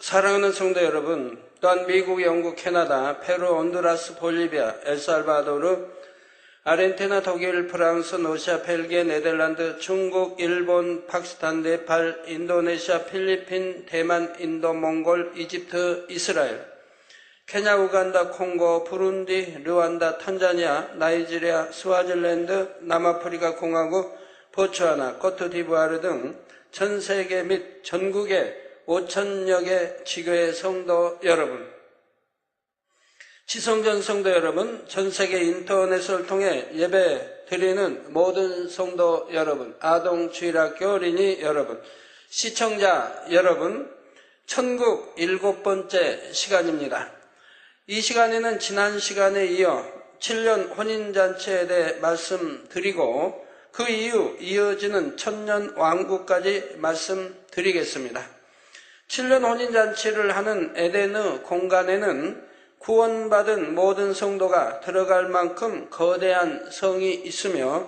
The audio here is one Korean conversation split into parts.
사랑하는 성도 여러분, 또한 미국, 영국, 캐나다, 페루, 온두라스, 볼리비아, 엘살바도르, 아르헨티나, 독일, 프랑스, 러시아, 벨기에, 네덜란드, 중국, 일본, 파키스탄, 네팔, 인도네시아, 필리핀, 대만, 인도, 몽골, 이집트, 이스라엘, 케냐, 우간다, 콩고, 부룬디, 르완다, 탄자니아, 나이지리아, 스와질랜드, 남아프리카 공화국, 보츠와나, 코트디부아르 등 전 세계 및 전국의 5천여 개 지교의 성도 여러분, 지성전 성도 여러분, 전 세계 인터넷을 통해 예배 드리는 모든 성도 여러분, 아동 주일학교 어린이 여러분, 시청자 여러분, 천국 7번째 시간입니다. 이 시간에는 지난 시간에 이어 7년 혼인잔치에 대해 말씀드리고 그 이후 이어지는 천년 왕국까지 말씀드리겠습니다. 7년 혼인잔치를 하는 에덴의 공간에는 구원받은 모든 성도가 들어갈 만큼 거대한 성이 있으며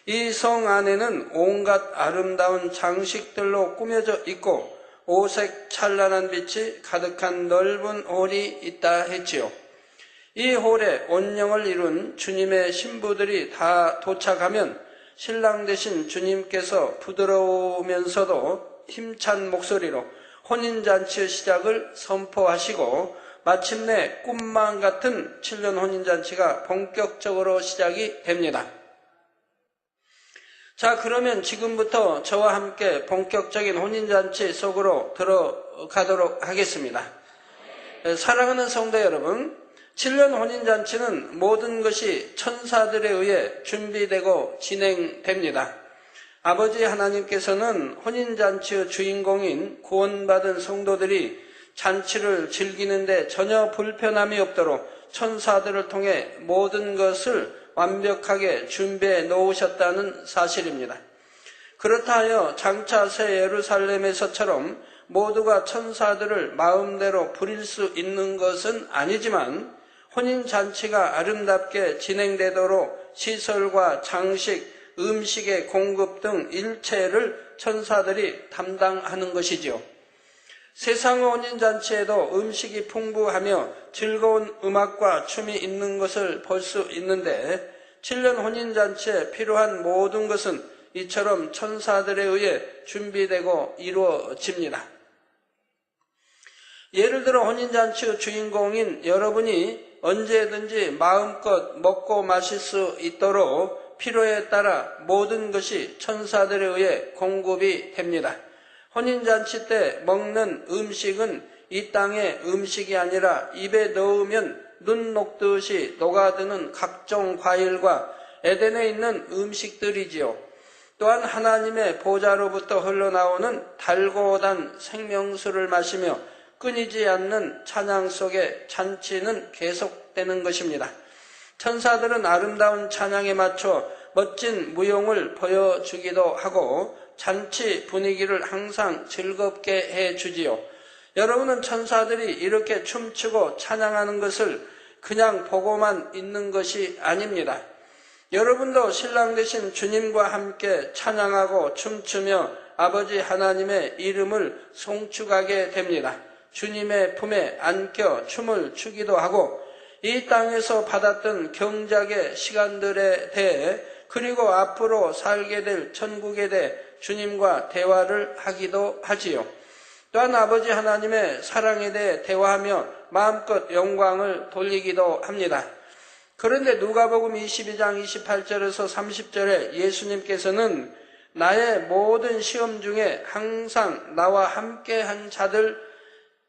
이 성 안에는 온갖 아름다운 장식들로 꾸며져 있고 오색 찬란한 빛이 가득한 넓은 홀이 있다 했지요. 이 홀에 온영을 이룬 주님의 신부들이 다 도착하면 신랑 되신 주님께서 부드러우면서도 힘찬 목소리로 혼인잔치의 시작을 선포하시고 마침내 꿈만 같은 7년 혼인잔치가 본격적으로 시작이 됩니다. 자, 그러면 지금부터 저와 함께 본격적인 혼인잔치 속으로 들어가도록 하겠습니다. 사랑하는 성도 여러분, 7년 혼인잔치는 모든 것이 천사들에 의해 준비되고 진행됩니다. 아버지 하나님께서는 혼인잔치의 주인공인 구원받은 성도들이 잔치를 즐기는데 전혀 불편함이 없도록 천사들을 통해 모든 것을 완벽하게 준비해 놓으셨다는 사실입니다. 그렇다 하여 장차 새 예루살렘에서처럼 모두가 천사들을 마음대로 부릴 수 있는 것은 아니지만 혼인잔치가 아름답게 진행되도록 시설과 장식, 음식의 공급 등 일체를 천사들이 담당하는 것이지요. 세상의 혼인잔치에도 음식이 풍부하며 즐거운 음악과 춤이 있는 것을 볼 수 있는데 7년 혼인잔치에 필요한 모든 것은 이처럼 천사들에 의해 준비되고 이루어집니다. 예를 들어 혼인잔치의 주인공인 여러분이 언제든지 마음껏 먹고 마실 수 있도록 필요에 따라 모든 것이 천사들에 의해 공급이 됩니다. 혼인잔치 때 먹는 음식은 이 땅의 음식이 아니라 입에 넣으면 눈 녹듯이 녹아드는 각종 과일과 에덴에 있는 음식들이지요. 또한 하나님의 보좌로부터 흘러나오는 달고 단 생명수를 마시며 끊이지 않는 찬양 속에 잔치는 계속되는 것입니다. 천사들은 아름다운 찬양에 맞춰 멋진 무용을 보여주기도 하고 잔치 분위기를 항상 즐겁게 해주지요. 여러분은 천사들이 이렇게 춤추고 찬양하는 것을 그냥 보고만 있는 것이 아닙니다. 여러분도 신랑 되신 주님과 함께 찬양하고 춤추며 아버지 하나님의 이름을 송축하게 됩니다. 주님의 품에 안겨 춤을 추기도 하고 이 땅에서 받았던 경작의 시간들에 대해 그리고 앞으로 살게 될 천국에 대해 주님과 대화를 하기도 하지요. 또한 아버지 하나님의 사랑에 대해 대화하며 마음껏 영광을 돌리기도 합니다. 그런데 누가복음 22장 28절에서 30절에 예수님께서는 나의 모든 시험 중에 항상 나와 함께한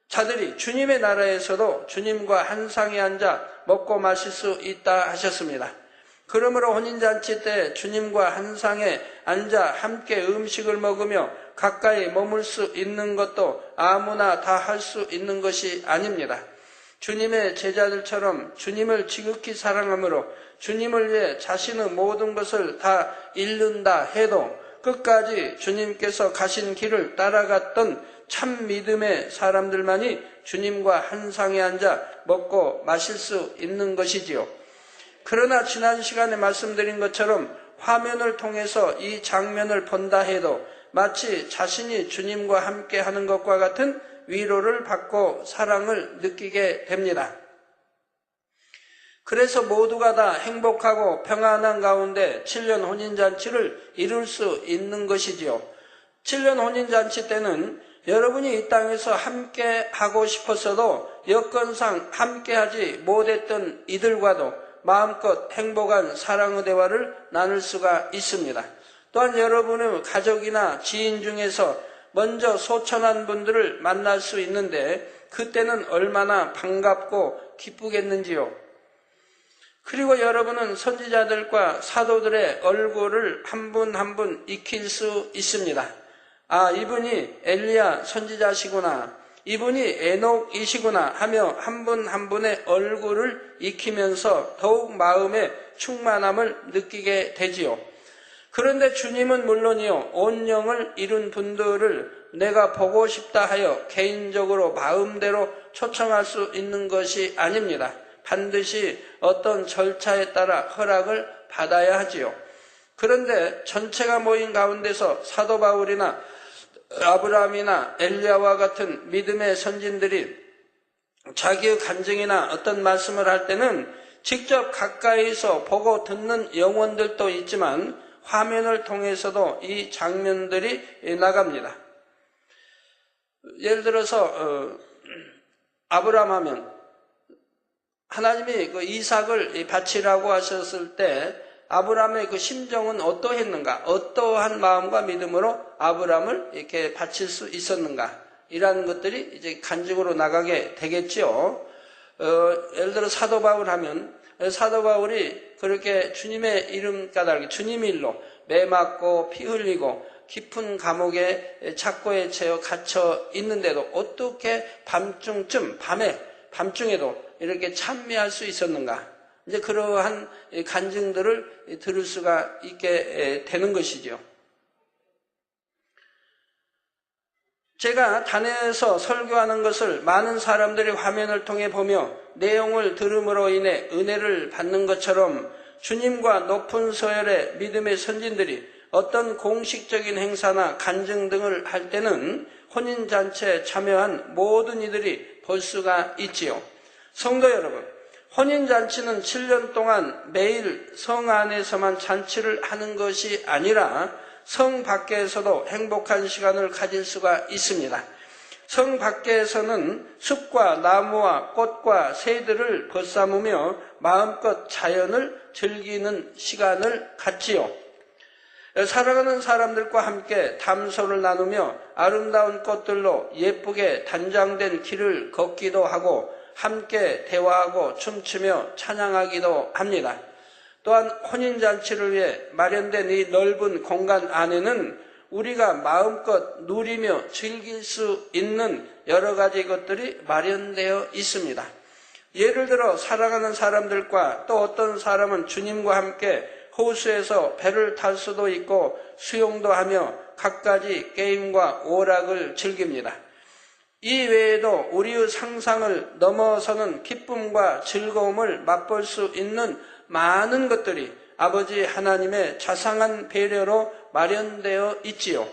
자들이 주님의 나라에서도 주님과 한 상에 앉아 먹고 마실 수 있다 하셨습니다. 그러므로 혼인잔치 때 주님과 한 상에 앉아 함께 음식을 먹으며 가까이 머물 수 있는 것도 아무나 다 할 수 있는 것이 아닙니다. 주님의 제자들처럼 주님을 지극히 사랑함으로 주님을 위해 자신의 모든 것을 다 잃는다 해도 끝까지 주님께서 가신 길을 따라갔던 참 믿음의 사람들만이 주님과 한 상에 앉아 먹고 마실 수 있는 것이지요. 그러나 지난 시간에 말씀드린 것처럼 화면을 통해서 이 장면을 본다 해도 마치 자신이 주님과 함께 하는 것과 같은 위로를 받고 사랑을 느끼게 됩니다. 그래서 모두가 다 행복하고 평안한 가운데 7년 혼인잔치를 이룰 수 있는 것이지요. 7년 혼인잔치 때는 여러분이 이 땅에서 함께 하고 싶었어도 여건상 함께 하지 못했던 이들과도 마음껏 행복한 사랑의 대화를 나눌 수가 있습니다. 또한 여러분의 가족이나 지인 중에서 먼저 소천한 분들을 만날 수 있는데 그때는 얼마나 반갑고 기쁘겠는지요. 그리고 여러분은 선지자들과 사도들의 얼굴을 한 분 한 분 익힐 수 있습니다. 아, 이분이 엘리야 선지자시구나, 이분이 에녹이시구나 하며 한 분 한 분의 얼굴을 익히면서 더욱 마음의 충만함을 느끼게 되지요. 그런데 주님은 물론이요, 온 영을 이룬 분들을 내가 보고 싶다 하여 개인적으로 마음대로 초청할 수 있는 것이 아닙니다. 반드시 어떤 절차에 따라 허락을 받아야 하지요. 그런데 전체가 모인 가운데서 사도 바울이나 아브라함이나 엘리야와 같은 믿음의 선진들이 자기의 간증이나 어떤 말씀을 할 때는 직접 가까이서 보고 듣는 영혼들도 있지만 화면을 통해서도 이 장면들이 나갑니다. 예를 들어서 아브라함 하면 하나님이 그 이삭을 바치라고 하셨을 때 아브라함의 그 심정은 어떠했는가? 어떠한 마음과 믿음으로 아브라함을 이렇게 바칠 수 있었는가? 이라는 것들이 이제 간증으로 나가게 되겠죠. 예를 들어 사도 바울 하면 사도 바울이 그렇게 주님의 이름 까닭에 주님 일로 매 맞고 피 흘리고 깊은 감옥에 착고에 갇혀 있는데도 어떻게 밤중에도 이렇게 찬미할 수 있었는가? 이제 그러한 간증들을 들을 수가 있게 되는 것이죠. 제가 단에서 설교하는 것을 많은 사람들이 화면을 통해 보며 내용을 들음으로 인해 은혜를 받는 것처럼 주님과 높은 서열의 믿음의 선진들이 어떤 공식적인 행사나 간증 등을 할 때는 혼인잔치에 참여한 모든 이들이 볼 수가 있지요. 성도 여러분, 혼인잔치는 7년 동안 매일 성 안에서만 잔치를 하는 것이 아니라 성 밖에서도 행복한 시간을 가질 수가 있습니다. 성 밖에서는 숲과 나무와 꽃과 새들을 벗삼으며 마음껏 자연을 즐기는 시간을 갖지요. 살아가는 사람들과 함께 담소를 나누며 아름다운 꽃들로 예쁘게 단장된 길을 걷기도 하고 함께 대화하고 춤추며 찬양하기도 합니다. 또한 혼인잔치를 위해 마련된 이 넓은 공간 안에는 우리가 마음껏 누리며 즐길 수 있는 여러 가지 것들이 마련되어 있습니다. 예를 들어 살아가는 사람들과 또 어떤 사람은 주님과 함께 호수에서 배를 탈 수도 있고 수영도 하며 갖가지 게임과 오락을 즐깁니다. 이 외에도 우리의 상상을 넘어서는 기쁨과 즐거움을 맛볼 수 있는 많은 것들이 아버지 하나님의 자상한 배려로 마련되어 있지요.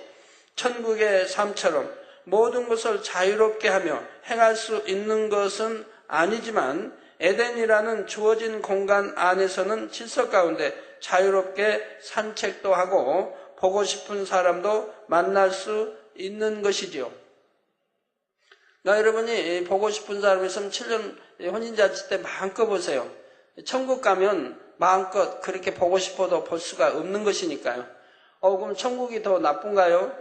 천국의 삶처럼 모든 것을 자유롭게 하며 행할 수 있는 것은 아니지만 에덴이라는 주어진 공간 안에서는 질서 가운데 자유롭게 산책도 하고 보고 싶은 사람도 만날 수 있는 것이지요. 여러분이 보고 싶은 사람이 있으면 7년 혼인잔치 때 마음껏 보세요. 천국 가면 마음껏 그렇게 보고 싶어도 볼 수가 없는 것이니까요. 그럼 천국이 더 나쁜가요?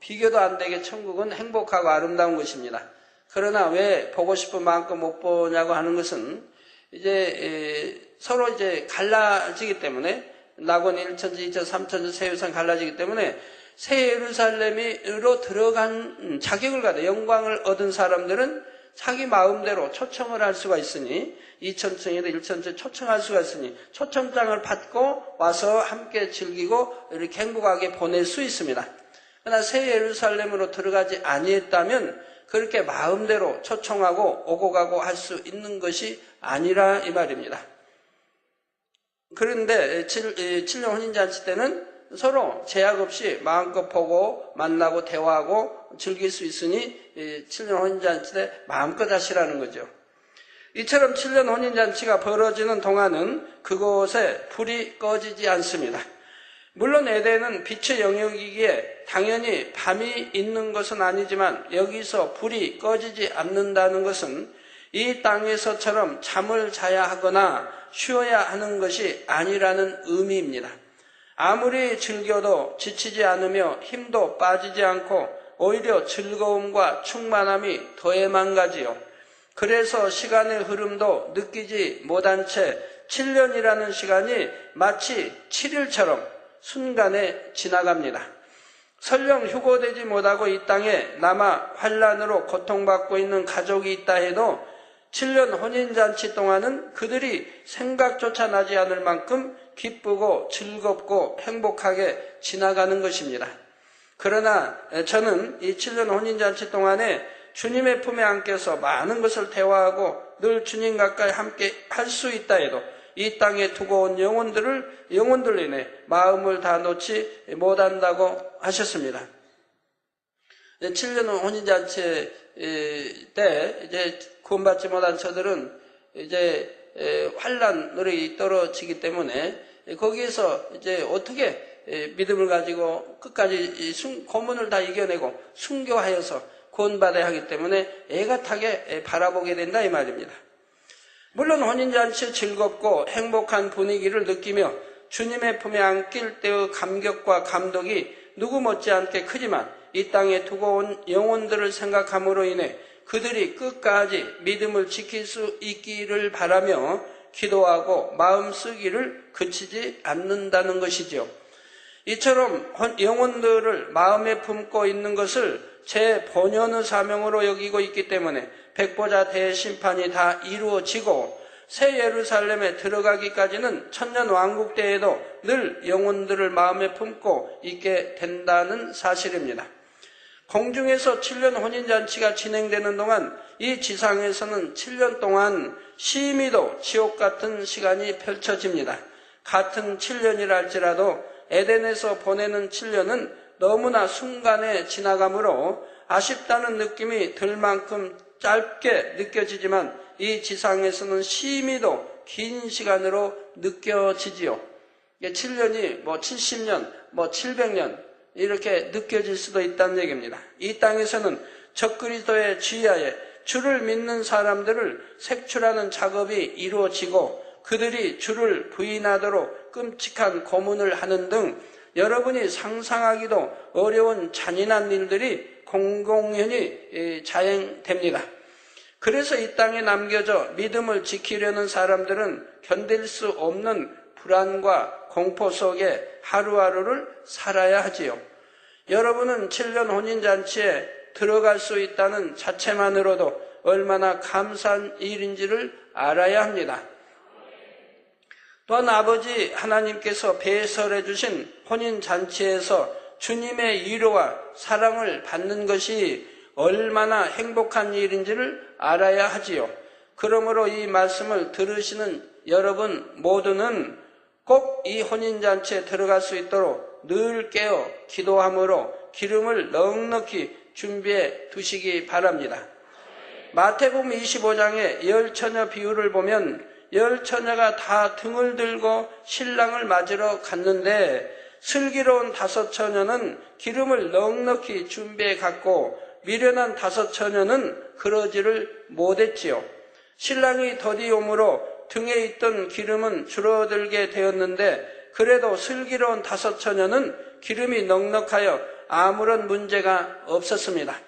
비교도 안 되게 천국은 행복하고 아름다운 것입니다. 그러나 왜 보고 싶은 마음껏 못 보냐고 하는 것은 이제 서로 이제 갈라지기 때문에 낙원 1천지, 2천, 3천지 세우상 갈라지기 때문에 새 예루살렘으로 들어간 자격을 가져 영광을 얻은 사람들은 자기 마음대로 초청을 할 수가 있으니 2천층이나 1천층 초청할 수가 있으니 초청장을 받고 와서 함께 즐기고 이렇게 행복하게 보낼 수 있습니다. 그러나 새 예루살렘으로 들어가지 아니했다면 그렇게 마음대로 초청하고 오고 가고 할 수 있는 것이 아니라 이 말입니다. 그런데 7년 혼인잔치 때는 서로 제약 없이 마음껏 보고 만나고 대화하고 즐길 수 있으니 7년 혼인잔치 때 마음껏 하시라는 거죠. 이처럼 7년 혼인잔치가 벌어지는 동안은 그곳에 불이 꺼지지 않습니다. 물론 에덴은 빛의 영역이기에 당연히 밤이 있는 것은 아니지만 여기서 불이 꺼지지 않는다는 것은 이 땅에서처럼 잠을 자야 하거나 쉬어야 하는 것이 아니라는 의미입니다. 아무리 즐겨도 지치지 않으며 힘도 빠지지 않고 오히려 즐거움과 충만함이 더해만 가지요. 그래서 시간의 흐름도 느끼지 못한 채 7년이라는 시간이 마치 7일처럼 순간에 지나갑니다. 설령 휴고되지 못하고 이 땅에 남아 환난으로 고통받고 있는 가족이 있다 해도 7년 혼인잔치 동안은 그들이 생각조차 나지 않을 만큼 기쁘고 즐겁고 행복하게 지나가는 것입니다. 그러나 저는 이 7년 혼인잔치 동안에 주님의 품에 안겨서 많은 것을 대화하고 늘 주님 가까이 함께 할 수 있다 해도 이 땅에 두고 온 영혼들로 인해 마음을 다 놓지 못한다고 하셨습니다. 7년 혼인잔치 때 이제 구원받지 못한 저들은 이제 환난으로 떨어지기 때문에 거기에서 이제 어떻게 믿음을 가지고 끝까지 고문을 다 이겨내고 순교하여서 구원받아야 하기 때문에 애같하게 바라보게 된다 이 말입니다. 물론 혼인잔치 즐겁고 행복한 분위기를 느끼며 주님의 품에 안길 때의 감격과 감동이 누구 못지않게 크지만 이 땅에 두고 온 영혼들을 생각함으로 인해 그들이 끝까지 믿음을 지킬 수 있기를 바라며 기도하고 마음 쓰기를 그치지 않는다는 것이죠. 이처럼 영혼들을 마음에 품고 있는 것을 제 본연의 사명으로 여기고 있기 때문에 백보자 대심판이 다 이루어지고 새 예루살렘에 들어가기까지는 천년 왕국 때에도 늘 영혼들을 마음에 품고 있게 된다는 사실입니다. 공중에서 7년 혼인잔치가 진행되는 동안 이 지상에서는 7년 동안 심히도 지옥 같은 시간이 펼쳐집니다. 같은 7년이라 할지라도 에덴에서 보내는 7년은 너무나 순간에 지나가므로 아쉽다는 느낌이 들 만큼 짧게 느껴지지만 이 지상에서는 심히도 긴 시간으로 느껴지지요. 7년이 70년, 700년 이렇게 느껴질 수도 있다는 얘기입니다. 이 땅에서는 적그리스도의 지하에 주를 믿는 사람들을 색출하는 작업이 이루어지고 그들이 주를 부인하도록 끔찍한 고문을 하는 등 여러분이 상상하기도 어려운 잔인한 일들이 공공연히 자행됩니다. 그래서 이 땅에 남겨져 믿음을 지키려는 사람들은 견딜 수 없는 불안과 공포 속에 하루하루를 살아야 하지요. 여러분은 7년 혼인잔치에 들어갈 수 있다는 자체만으로도 얼마나 감사한 일인지를 알아야 합니다. 또한 아버지 하나님께서 배설해 주신 혼인잔치에서 주님의 위로와 사랑을 받는 것이 얼마나 행복한 일인지를 알아야 하지요. 그러므로 이 말씀을 들으시는 여러분 모두는 꼭 이 혼인잔치에 들어갈 수 있도록 늘 깨어 기도함으로 기름을 넉넉히 준비해 두시기 바랍니다. 마태복음 25장의 열 처녀 비유를 보면 열 처녀가 다 등을 들고 신랑을 맞으러 갔는데 슬기로운 5 처녀는 기름을 넉넉히 준비해 갔고 미련한 5 처녀는 그러지를 못했지요. 신랑이 더디 오므로 등에 있던 기름은 줄어들게 되었는데 그래도 슬기로운 5 처녀는 기름이 넉넉하여 아무런 문제가 없었습니다.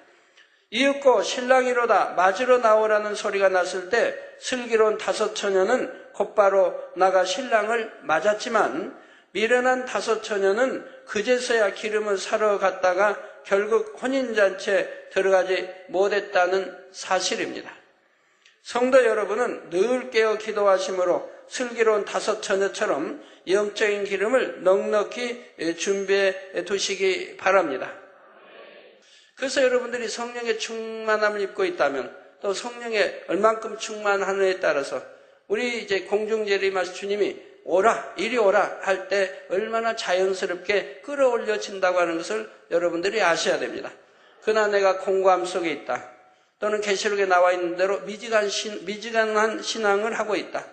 이윽고 신랑이로다 맞으러 나오라는 소리가 났을 때 슬기로운 5 처녀는 곧바로 나가 신랑을 맞았지만 미련한 5 처녀는 그제서야 기름을 사러 갔다가 결국 혼인잔치에 들어가지 못했다는 사실입니다. 성도 여러분은 늘 깨어 기도하심으로 슬기로운 5 처녀처럼 영적인 기름을 넉넉히 준비해 두시기 바랍니다. 그래서 여러분들이 성령의 충만함을 입고 있다면 또 성령에 얼만큼 충만하느냐에 따라서 우리 이제 공중재림하신 주님이 오라, 이리 오라 할 때 얼마나 자연스럽게 끌어올려진다고 하는 것을 여러분들이 아셔야 됩니다. 그러나 내가 공고함 속에 있다. 또는 계시록에 나와 있는 대로 미지근한 신앙을 하고 있다.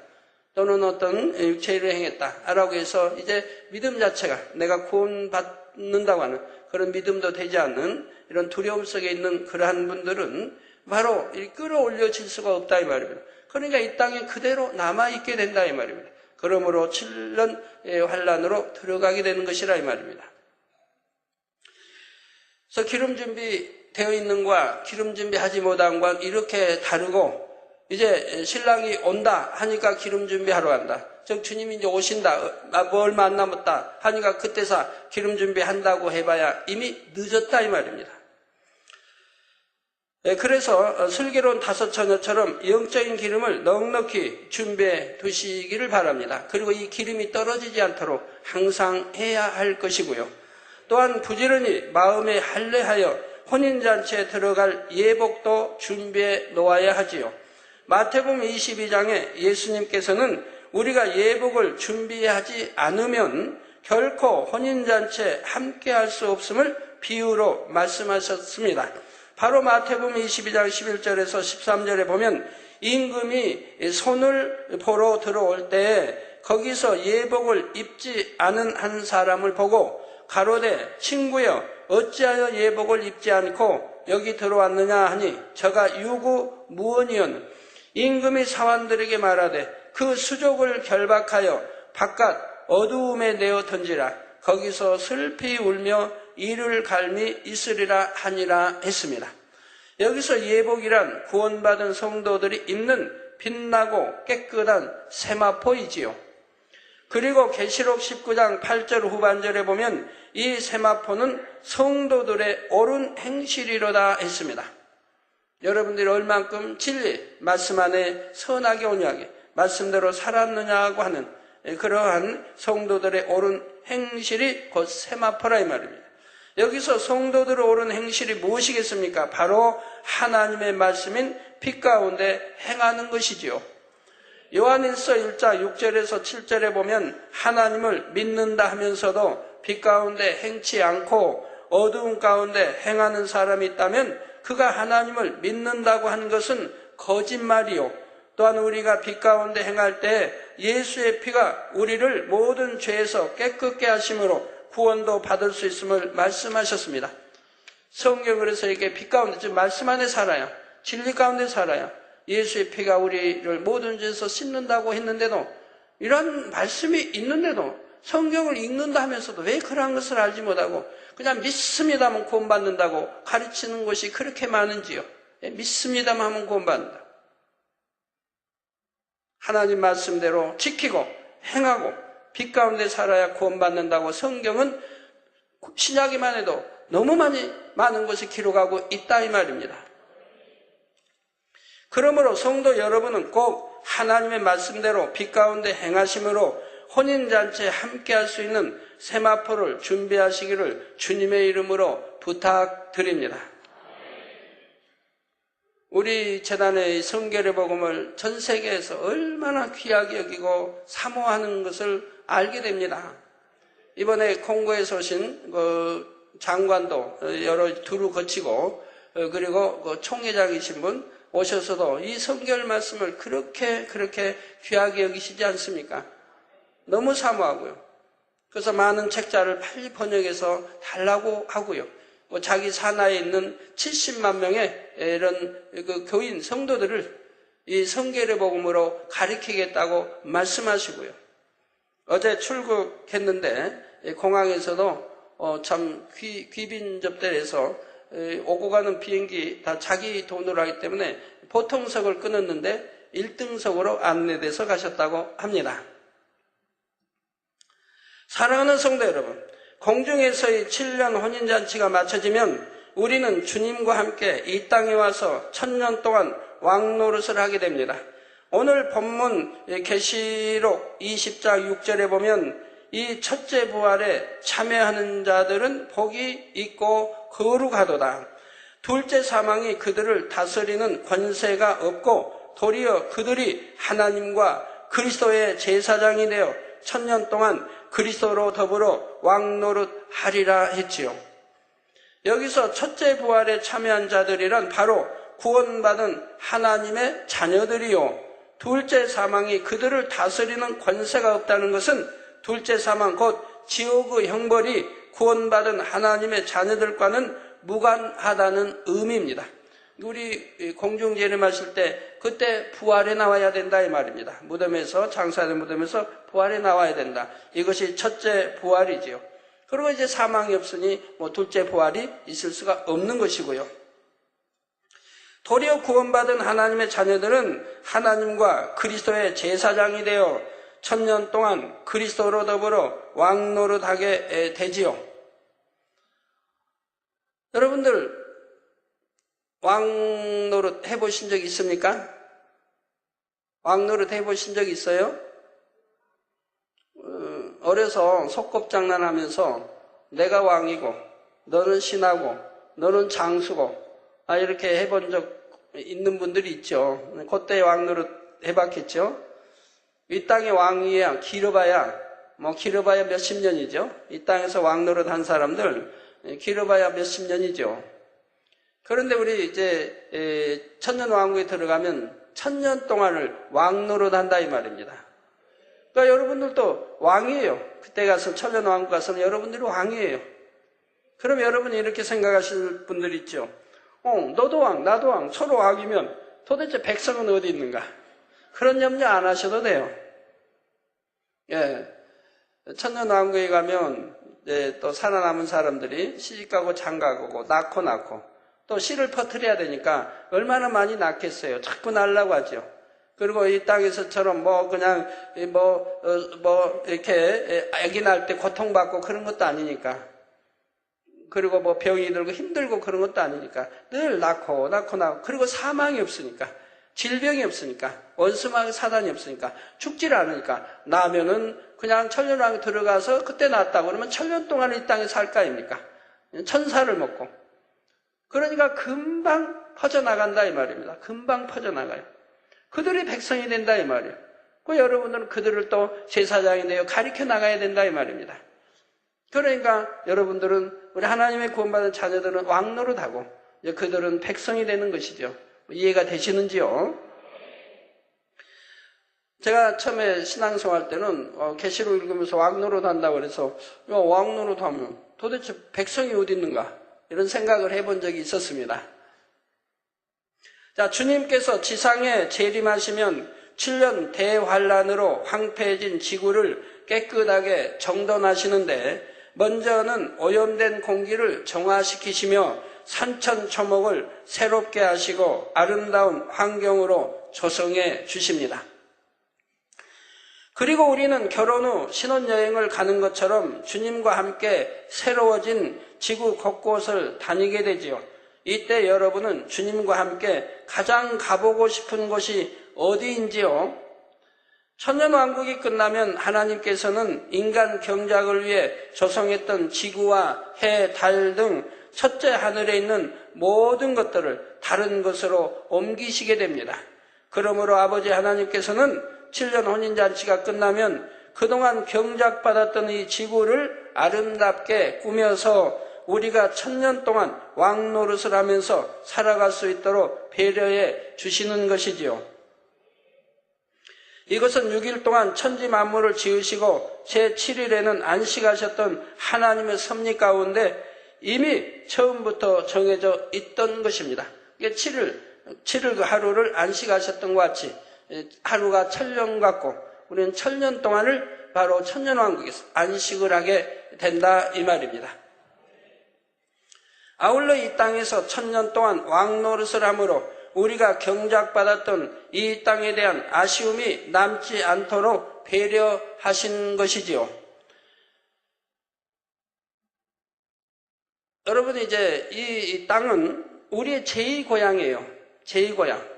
또는 어떤 육체일을 행했다. 라고 해서 이제 믿음 자체가 내가 구원받는다고 하는 그런 믿음도 되지 않는 이런 두려움 속에 있는 그러한 분들은 바로 끌어올려질 수가 없다 이 말입니다. 그러니까 이 땅에 그대로 남아있게 된다 이 말입니다. 그러므로 7년 환란으로 들어가게 되는 것이라 이 말입니다. 그래서 기름 준비되어 있는과 기름 준비하지 못한 건 이렇게 다르고, 이제 신랑이 온다 하니까 기름 준비하러 간다. 즉 주님이 이제 오신다, 뭐 얼마 안 남았다 하니까 그때서 기름 준비한다고 해봐야 이미 늦었다 이 말입니다. 그래서 슬기로운 다섯 처녀처럼 영적인 기름을 넉넉히 준비해 두시기를 바랍니다. 그리고 이 기름이 떨어지지 않도록 항상 해야 할 것이고요. 또한 부지런히 마음에 할례하여 혼인잔치에 들어갈 예복도 준비해 놓아야 하지요. 마태복음 22장에 예수님께서는 우리가 예복을 준비하지 않으면 결코 혼인잔치에 함께할 수 없음을 비유로 말씀하셨습니다. 바로 마태복음 22장 11절에서 13절에 보면 임금이 손을 보러 들어올 때에 거기서 예복을 입지 않은 한 사람을 보고 가로되 친구여 어찌하여 예복을 입지 않고 여기 들어왔느냐 하니 저가 유구무원이었는 임금이 사환들에게 말하되 그 수족을 결박하여 바깥 어두움에 내어 던지라. 거기서 슬피 울며 이를 갈미 있으리라 하니라 했습니다. 여기서 예복이란 구원받은 성도들이 입는 빛나고 깨끗한 세마포이지요. 그리고 계시록 19장 8절 후반절에 보면 이 세마포는 성도들의 옳은 행실이로다 했습니다. 여러분들이 얼만큼 진리, 말씀 안에 선하게 온유하게 말씀대로 살았느냐고 하는 그러한 성도들의 옳은 행실이 곧 세마포라 이 말입니다. 여기서 성도들의 옳은 행실이 무엇이겠습니까? 바로 하나님의 말씀인 빛 가운데 행하는 것이지요. 요한일서 1장 6절에서 7절에 보면 하나님을 믿는다 하면서도 빛 가운데 행치 않고 어두운 가운데 행하는 사람이 있다면 그가 하나님을 믿는다고 하는 것은 거짓말이요. 또한 우리가 빛 가운데 행할 때 예수의 피가 우리를 모든 죄에서 깨끗게 하심으로 구원도 받을 수 있음을 말씀하셨습니다. 성경 그래서 이렇게 빛 가운데, 즉 말씀 안에 살아야, 진리 가운데 살아야 예수의 피가 우리를 모든 죄에서 씻는다고 했는데도, 이런 말씀이 있는데도 성경을 읽는다 하면서도 왜 그러한 것을 알지 못하고 그냥 믿습니다만 구원받는다고 가르치는 것이 그렇게 많은지요. 믿습니다만 하면 구원받는다. 하나님 말씀대로 지키고 행하고 빛 가운데 살아야 구원받는다고 성경은 신약에만 해도 너무 많은 것이 기록하고 있다 이 말입니다. 그러므로 성도 여러분은 꼭 하나님의 말씀대로 빛 가운데 행하심으로 혼인잔치에 함께할 수 있는 세마포를 준비하시기를 주님의 이름으로 부탁드립니다. 우리 재단의 성결의 복음을 전 세계에서 얼마나 귀하게 여기고 사모하는 것을 알게 됩니다. 이번에 콩고에서 오신 장관도 여러 두루 거치고 그리고 총회장이신 분 오셔서도 이 성결 말씀을 그렇게 귀하게 여기시지 않습니까? 너무 사모하고요. 그래서 많은 책자를 빨리 번역해서 달라고 하고요. 자기 산하에 있는 70만 명의 이런 교인 성도들을 이 성결의 복음으로 가르치겠다고 말씀하시고요. 어제 출국했는데 공항에서도 참 귀빈 접대해서 오고 가는 비행기 다 자기 돈으로 하기 때문에 보통석을 끊었는데 1등석으로 안내돼서 가셨다고 합니다. 사랑하는 성도 여러분, 공중에서의 7년 혼인잔치가 마쳐지면 우리는 주님과 함께 이 땅에 와서 1000년 동안 왕노릇을 하게 됩니다. 오늘 본문 계시록 20장 6절에 보면 이 첫째 부활에 참여하는 자들은 복이 있고 거룩하도다. 둘째 사망이 그들을 다스리는 권세가 없고 도리어 그들이 하나님과 그리스도의 제사장이 되어 천년 동안 그리스도로 더불어 왕노릇하리라 했지요. 여기서 첫째 부활에 참여한 자들이란 바로 구원받은 하나님의 자녀들이요. 둘째 사망이 그들을 다스리는 권세가 없다는 것은 둘째 사망 곧 지옥의 형벌이 구원받은 하나님의 자녀들과는 무관하다는 의미입니다. 우리 공중 예림하실 때 그때 부활에 나와야 된다 이 말입니다. 무덤에서 장사된 무덤에서 부활에 나와야 된다. 이것이 첫째 부활이지요. 그리고 이제 사망이 없으니 둘째 부활이 있을 수가 없는 것이고요. 도리어 구원받은 하나님의 자녀들은 하나님과 그리스도의 제사장이 되어 천년 동안 그리스도로 더불어 왕노릇하게 되지요. 여러분들 왕노릇 해보신 적 있습니까? 왕노릇 해보신 적 있어요? 어려서 소꿉장난하면서 내가 왕이고 너는 신하고 너는 장수고 이렇게 해본 적 있는 분들이 있죠. 그때 왕노릇 해봤겠죠. 이 땅의 왕이야 길어봐야 몇십 년이죠. 이 땅에서 왕노릇 한 사람들 길어봐야 몇십 년이죠. 그런데 우리 이제 천년왕국에 들어가면 천년 동안을 왕노릇 한다 이 말입니다. 그러니까 여러분들도 왕이에요. 그때 가서 천년왕국 가서는 여러분들이 왕이에요. 그럼 여러분이 이렇게 생각하실 분들 있죠. 너도 왕, 나도 왕, 서로 왕이면 도대체 백성은 어디 있는가? 그런 염려 안 하셔도 돼요. 예, 천년왕국에 가면 또 살아남은 사람들이 시집가고 장가가고 낳고 또 씨를 퍼뜨려야 되니까 얼마나 많이 낳겠어요. 자꾸 낳으려고 하죠. 그리고 이 땅에서처럼 이렇게 아기 낳을 때 고통받고 그런 것도 아니니까. 그리고 병이 들고 힘들고 그런 것도 아니니까 늘 낳고 그리고 사망이 없으니까 질병이 없으니까 원수마귀 사단이 없으니까 죽지를 않으니까 나면은 그냥 천년왕국에 들어가서 그때 낳았다고 그러면 천년 동안 이 땅에 살 거 아닙니까? 천사를 먹고 그러니까 금방 퍼져나간다 이 말입니다. 금방 퍼져나가요. 그들이 백성이 된다 이 말이에요. 여러분들은 그들을 또 제사장이 되어 가르쳐 나가야 된다 이 말입니다. 그러니까 여러분들은 우리 하나님의 구원받은 자녀들은 왕노릇하고 그들은 백성이 되는 것이죠. 이해가 되시는지요? 제가 처음에 신앙생활 때는 계시록 읽으면서 왕노릇 한다고 그래서 왕노릇 하면 도대체 백성이 어디 있는가 이런 생각을 해본 적이 있었습니다. 자, 주님께서 지상에 재림하시면 7년 대환란으로 황폐해진 지구를 깨끗하게 정돈하시는데 먼저는 오염된 공기를 정화시키시며 산천초목을 새롭게 하시고 아름다운 환경으로 조성해 주십니다. 그리고 우리는 결혼 후 신혼여행을 가는 것처럼 주님과 함께 새로워진 지구 곳곳을 다니게 되지요. 이때 여러분은 주님과 함께 가장 가보고 싶은 곳이 어디인지요? 천년왕국이 끝나면 하나님께서는 인간 경작을 위해 조성했던 지구와 해, 달 등 첫째 하늘에 있는 모든 것들을 다른 곳으로 옮기시게 됩니다. 그러므로 아버지 하나님께서는 7년 혼인잔치가 끝나면 그동안 경작받았던 이 지구를 아름답게 꾸며서 우리가 천년 동안 왕노릇을 하면서 살아갈 수 있도록 배려해 주시는 것이지요. 이것은 6일 동안 천지 만물을 지으시고 제7일에는 안식하셨던 하나님의 섭리 가운데 이미 처음부터 정해져 있던 것입니다. 7일 그 하루를 안식하셨던 것 같이 하루가 천년 같고 우리는 천년 동안을 바로 천년왕국에서 안식을 하게 된다 이 말입니다. 아울러 이 땅에서 천년 동안 왕노릇을 함으로 우리가 경작받았던 이 땅에 대한 아쉬움이 남지 않도록 배려하신 것이지요. 여러분 이제 이 땅은 우리의 제2고향이에요. 제2고향.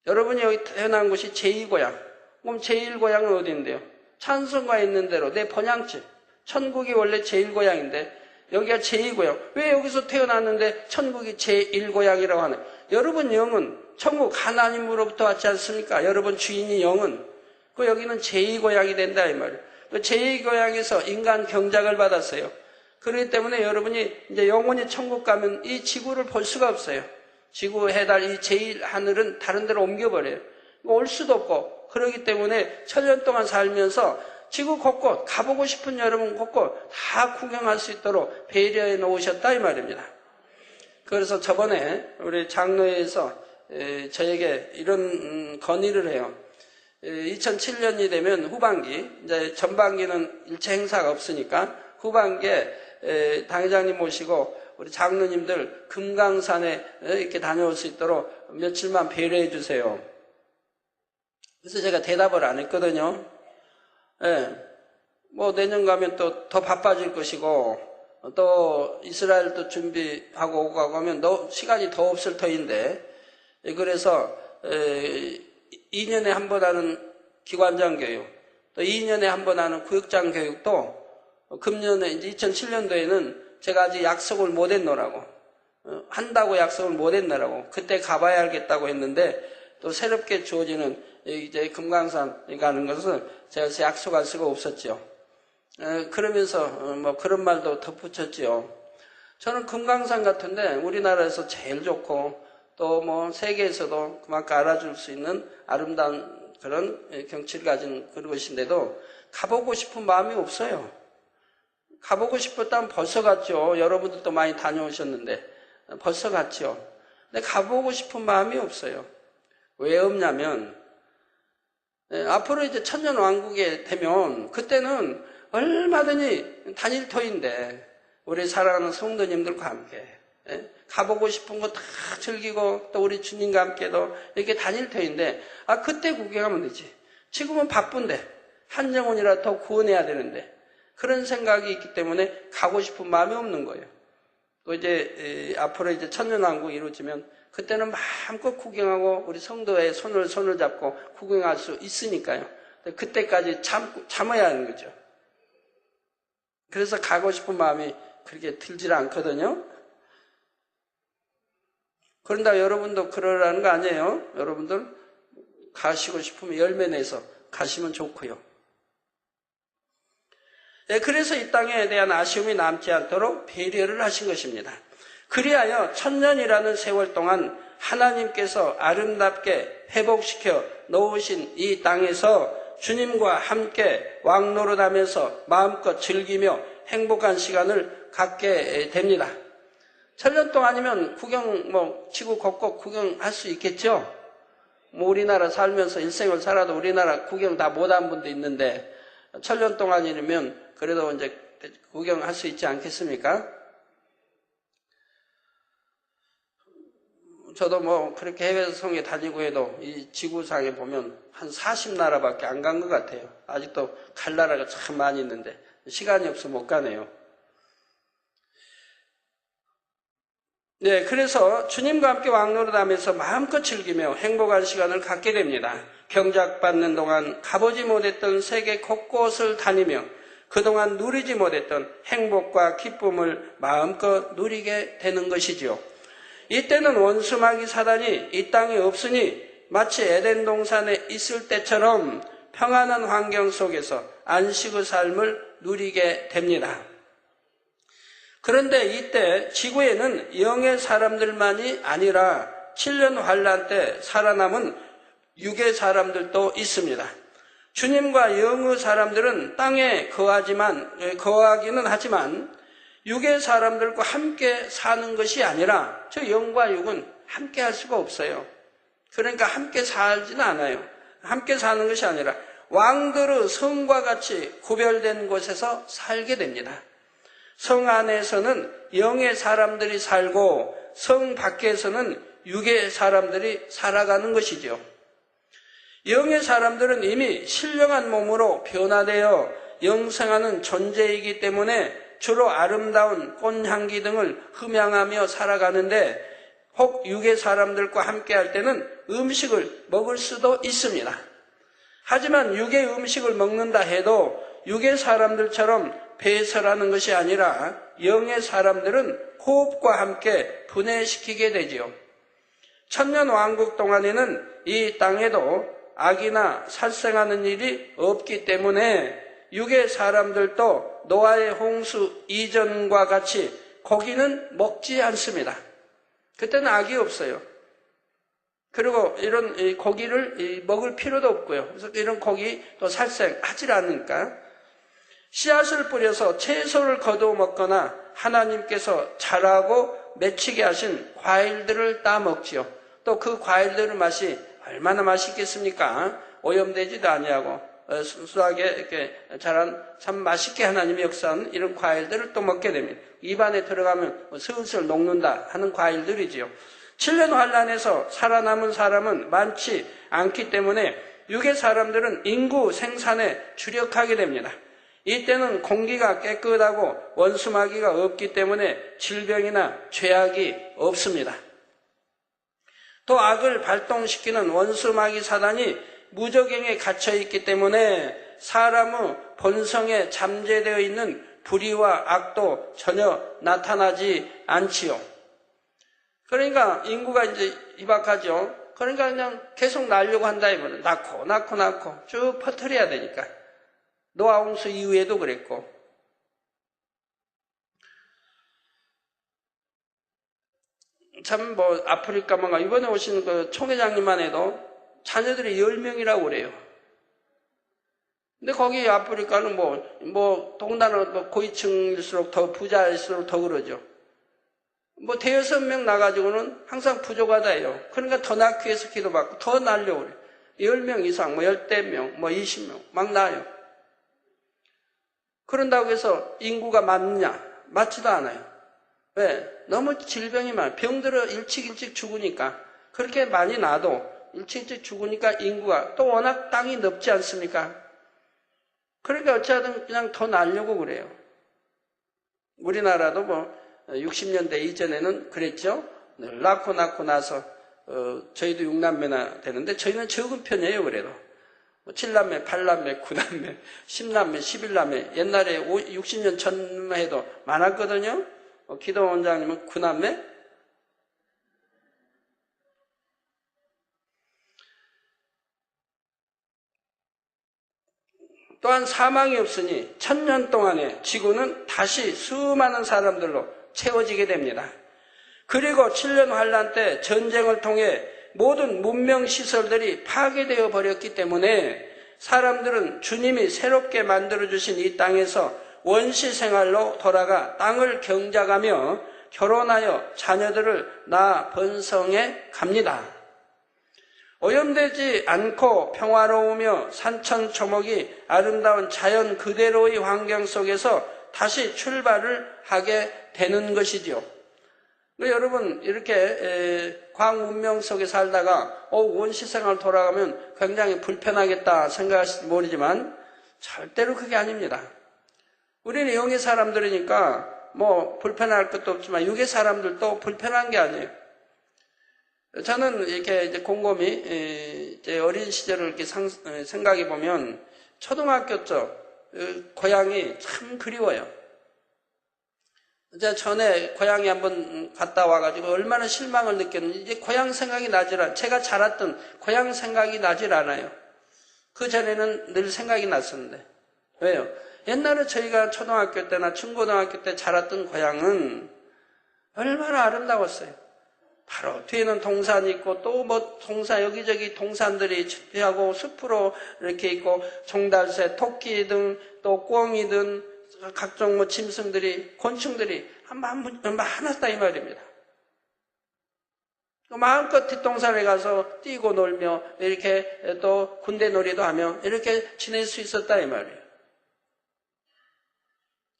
여러분이 여기 태어난 곳이 제2고향. 그럼 제1고향은 어디인데요? 찬송가에 있는 대로 내 번향집. 천국이 원래 제1고향인데 여기가 제2고향. 왜 여기서 태어났는데 천국이 제1고향이라고 하나요? 여러분 영은 천국 하나님으로부터 왔지 않습니까? 여러분 주인이 영은. 그 여기는 제2고향이 된다 이 말이에요. 그 제2고향에서 인간 경작을 받았어요. 그렇기 때문에 여러분이 이제 영원히 천국 가면 이 지구를 볼 수가 없어요. 지구, 해달, 이 제1하늘은 다른 데로 옮겨버려요. 올 수도 없고, 그렇기 때문에 천년 동안 살면서 지구 곳곳, 가보고 싶은 여러분 곳곳 다 구경할 수 있도록 배려해 놓으셨다 이 말입니다. 그래서 저번에 우리 장로회에서 저에게 이런 건의를 해요. 2007년이 되면 후반기, 이제 전반기는 일체 행사가 없으니까 후반기에 당회장님 모시고 우리 장로님들 금강산에 이렇게 다녀올 수 있도록 며칠만 배려해 주세요. 그래서 제가 대답을 안 했거든요. 뭐 내년 가면 또 더 바빠질 것이고 또 이스라엘도 준비하고 오고 하면 시간이 더 없을 터인데, 그래서 2년에 한 번 하는 기관장 교육, 또 2년에 한 번 하는 구역장 교육도 금년에 이제 2007년도에는 제가 아직 약속을 못 했노라고, 한다고 약속을 못 했노라고, 그때 가봐야 알겠다고 했는데 또 새롭게 주어지는 이제 금강산 가는 것은 제가 약속할 수가 없었죠. 그러면서 뭐 그런 말도 덧붙였지요. 저는 금강산 같은데 우리나라에서 제일 좋고 또 뭐 세계에서도 그만큼 알아줄 수 있는 아름다운 그런 경치를 가진 그런 곳인데도 가보고 싶은 마음이 없어요. 가보고 싶었다면 벌써 갔죠. 여러분들도 많이 다녀오셨는데 벌써 갔죠. 근데 가보고 싶은 마음이 없어요. 왜 없냐면 앞으로 이제 천년왕국에 되면 그때는 얼마든지 다닐 터인데 우리 사랑하는 성도님들과 함께 가보고 싶은 거 다 즐기고 또 우리 주님과 함께도 이렇게 다닐 터인데 그때 구경하면 되지. 지금은 바쁜데 한 영혼이라도 더 구원해야 되는데 그런 생각이 있기 때문에 가고 싶은 마음이 없는 거예요. 또 이제 앞으로 이제 천년왕국이 이루어지면 그때는 마음껏 구경하고 우리 성도의 손을 잡고 구경할 수 있으니까요. 그때까지 참아야 하는 거죠. 그래서 가고 싶은 마음이 그렇게 들질 않거든요. 그런다 여러분도 그러라는 거 아니에요? 여러분들 가시고 싶으면 열매 내서 가시면 좋고요. 그래서 이 땅에 대한 아쉬움이 남지 않도록 배려를 하신 것입니다. 그리하여 천년이라는 세월 동안 하나님께서 아름답게 회복시켜 놓으신 이 땅에서 주님과 함께 왕노릇하면서 마음껏 즐기며 행복한 시간을 갖게 됩니다. 천년 동안이면 지구 곳곳 구경할 수 있겠죠? 우리나라 살면서 일생을 살아도 우리나라 구경 다 못한 분도 있는데 천년 동안이면 그래도 이제 구경할 수 있지 않겠습니까? 저도 그렇게 해외 성에 다니고 해도 이 지구상에 보면 한 40나라밖에 안 간 것 같아요. 아직도 갈 나라가 참 많이 있는데 시간이 없어 못 가네요. 네, 그래서 주님과 함께 왕노릇하면서 마음껏 즐기며 행복한 시간을 갖게 됩니다. 경작받는 동안 가보지 못했던 세계 곳곳을 다니며 그동안 누리지 못했던 행복과 기쁨을 마음껏 누리게 되는 것이지요. 이때는 원수마귀 사단이 이 땅에 없으니 마치 에덴 동산에 있을 때처럼 평안한 환경 속에서 안식의 삶을 누리게 됩니다. 그런데 이때 지구에는 영의 사람들만이 아니라 7년 환란 때 살아남은 육의 사람들도 있습니다. 주님과 영의 사람들은 땅에 거하기는 하지만 육의 사람들과 함께 사는 것이 아니라 저 영과 육은 함께 할 수가 없어요. 그러니까 함께 살지는 않아요. 함께 사는 것이 아니라 왕들의 성과 같이 구별된 곳에서 살게 됩니다. 성 안에서는 영의 사람들이 살고 성 밖에서는 육의 사람들이 살아가는 것이죠. 영의 사람들은 이미 신령한 몸으로 변화되어 영생하는 존재이기 때문에 주로 아름다운 꽃향기 등을 흠양하며 살아가는데 혹 육의 사람들과 함께 할 때는 음식을 먹을 수도 있습니다. 하지만 육의 음식을 먹는다 해도 육의 사람들처럼 배설하는 것이 아니라 영의 사람들은 호흡과 함께 분해시키게 되지요. 천년왕국 동안에는 이 땅에도 악이나 살생하는 일이 없기 때문에 육의 사람들도 노아의 홍수 이전과 같이 고기는 먹지 않습니다. 그때는 악이 없어요. 그리고 이런 고기를 먹을 필요도 없고요. 그래서 이런 고기 또 살생하지 않으니까 씨앗을 뿌려서 채소를 거두어 먹거나 하나님께서 자라고 맺히게 하신 과일들을 따 먹지요. 또 그 과일들의 맛이 얼마나 맛있겠습니까? 오염되지도 아니하고 순수하게 이렇게 자란 참 맛있게 하나님이 역사한 이런 과일들을 또 먹게 됩니다. 입안에 들어가면 슬슬 녹는다 하는 과일들이지요. 7년 환란에서 살아남은 사람은 많지 않기 때문에 육의 사람들은 인구 생산에 주력하게 됩니다. 이때는 공기가 깨끗하고 원수마귀가 없기 때문에 질병이나 죄악이 없습니다. 또 악을 발동시키는 원수마귀 사단이 무저갱에 갇혀 있기 때문에 사람의 본성에 잠재되어 있는 불의와 악도 전혀 나타나지 않지요. 그러니까 인구가 이제 희박하죠. 그러니까 그냥 계속 낳으려고 한다 이거는 낳고 쭉 퍼뜨려야 되니까. 노아 홍수 이후에도 그랬고. 참 아프리카만 이번에 오신 그 총회장님만 해도 자녀들이 10명이라고 그래요. 근데 거기 아프리카는 동남아 고위층일수록 더 부자일수록 더 그러죠. 대여섯 명 나가지고는 항상 부족하다예요. 그러니까 더 낳기 위해서 기도받고 더 낳으려고 그래요. 10명 이상, 10명, 20명 막 낳아요. 그런다고 해서 인구가 많느냐? 많지도 않아요. 왜? 너무 질병이 많아요. 병들어 일찍 죽으니까. 그렇게 많이 나도 일찍 죽으니까 인구가 또 워낙 땅이 넓지 않습니까? 그러니까 어찌하든 그냥 더 낳으려고 그래요. 우리나라도 60년대 이전에는 그랬죠. 낳고 나서 저희도 6남매나 되는데 저희는 적은 편이에요. 그래도 7남매, 8남매, 9남매, 10남매, 11남매 옛날에 60년 전만 해도 많았거든요. 기도원장님은 9남매? 또한 사망이 없으니 1000년 동안에 지구는 다시 수많은 사람들로 채워지게 됩니다. 그리고 7년 환란 때 전쟁을 통해 모든 문명시설들이 파괴되어 버렸기 때문에 사람들은 주님이 새롭게 만들어주신 이 땅에서 원시생활로 돌아가 땅을 경작하며 결혼하여 자녀들을 낳아 번성해 갑니다. 오염되지 않고 평화로우며 산천초목이 아름다운 자연 그대로의 환경 속에서 다시 출발을 하게 되는 것이지요. 여러분 이렇게 광문명 속에 살다가 원시생활 돌아가면 굉장히 불편하겠다 생각하실지 모르지만 절대로 그게 아닙니다. 우리는 영의 사람들이니까 불편할 것도 없지만 육의 사람들도 불편한 게 아니에요. 저는 이렇게 이제 곰곰이 이제 어린 시절을 이렇게 생각해 보면 초등학교 쪽 고향이 참 그리워요. 제가 전에 고향에 한번 갔다 와가지고 얼마나 실망을 느꼈는지 이제 고향 생각이 나질 않아요. 제가 자랐던 고향 생각이 나질 않아요. 그 전에는 늘 생각이 났었는데. 왜요? 옛날에 저희가 초등학교 때나 중고등학교 때 자랐던 고향은 얼마나 아름다웠어요. 바로 뒤에는 동산이 있고 또 동산 여기저기 동산들이 숲하고 숲으로 이렇게 있고 종달새, 토끼 등 또 꿩이 등 각종 짐승들이 곤충들이 많았다 이 말입니다. 마음껏 뒷동산에 가서 뛰고 놀며 이렇게 또 군대 놀이도 하며 이렇게 지낼 수 있었다 이 말이에요.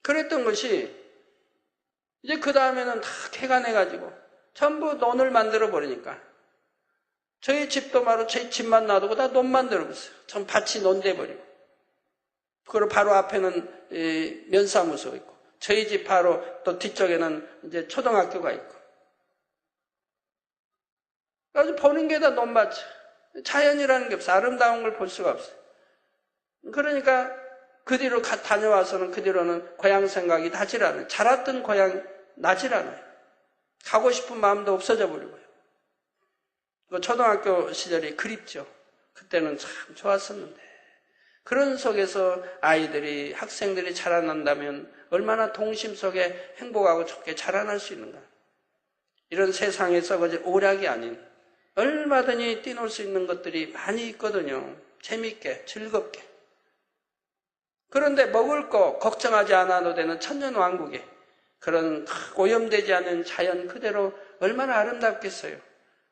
그랬던 것이 이제 그 다음에는 다 개간해가지고 전부 논을 만들어 버리니까 저희 집도 바로 저희 집만 놔두고 다 논 만들어 버렸어요. 전 밭이 논돼 버리고 그리고 바로 앞에는 면사무소 있고 저희 집 바로 또 뒤쪽에는 이제 초등학교가 있고 그래서 보는 게 다 논밭이 자연이라는 게 없어요. 아름다운 걸 볼 수가 없어요. 그러니까 그 뒤로 다녀와서는 그 뒤로는 고향 생각이 나질 않아요. 자랐던 고향 나질 않아요. 가고 싶은 마음도 없어져 버리고요. 초등학교 시절이 그립죠. 그때는 참 좋았었는데 그런 속에서 아이들이 학생들이 자라난다면 얼마나 동심 속에 행복하고 좋게 자라날 수 있는가. 이런 세상에서 그저 오락이 아닌 얼마든지 뛰놀 수 있는 것들이 많이 있거든요. 재밌게 즐겁게. 그런데 먹을 거 걱정하지 않아도 되는 천년왕국에 그런 오염되지 않은 자연 그대로 얼마나 아름답겠어요.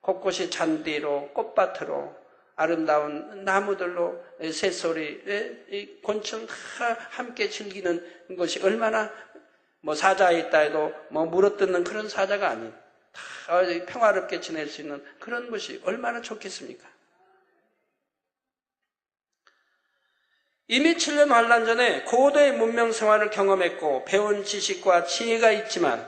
곳곳이 잔디로 꽃밭으로 아름다운 나무들로 새소리, 곤충 다 함께 즐기는 것이 얼마나 사자에 있다 해도 물어뜯는 그런 사자가 아닌 다 평화롭게 지낼 수 있는 그런 것이 얼마나 좋겠습니까? 이미 7년 환란 전에 고도의 문명 생활을 경험했고 배운 지식과 지혜가 있지만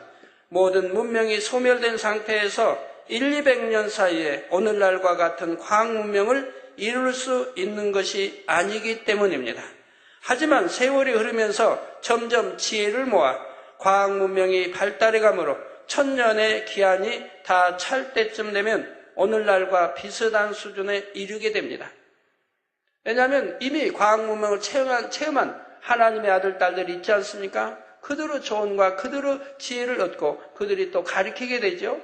모든 문명이 소멸된 상태에서 200년 사이에 오늘날과 같은 과학 문명을 이룰 수 있는 것이 아니기 때문입니다. 하지만 세월이 흐르면서 점점 지혜를 모아 과학 문명이 발달해 가므로 1000년의 기한이 다 찰 때쯤 되면 오늘날과 비슷한 수준에 이르게 됩니다. 왜냐하면 이미 과학 문명을 체험한 하나님의 아들, 딸들이 있지 않습니까? 그대로 조언과 그대로 지혜를 얻고 그들이 또 가르치게 되죠.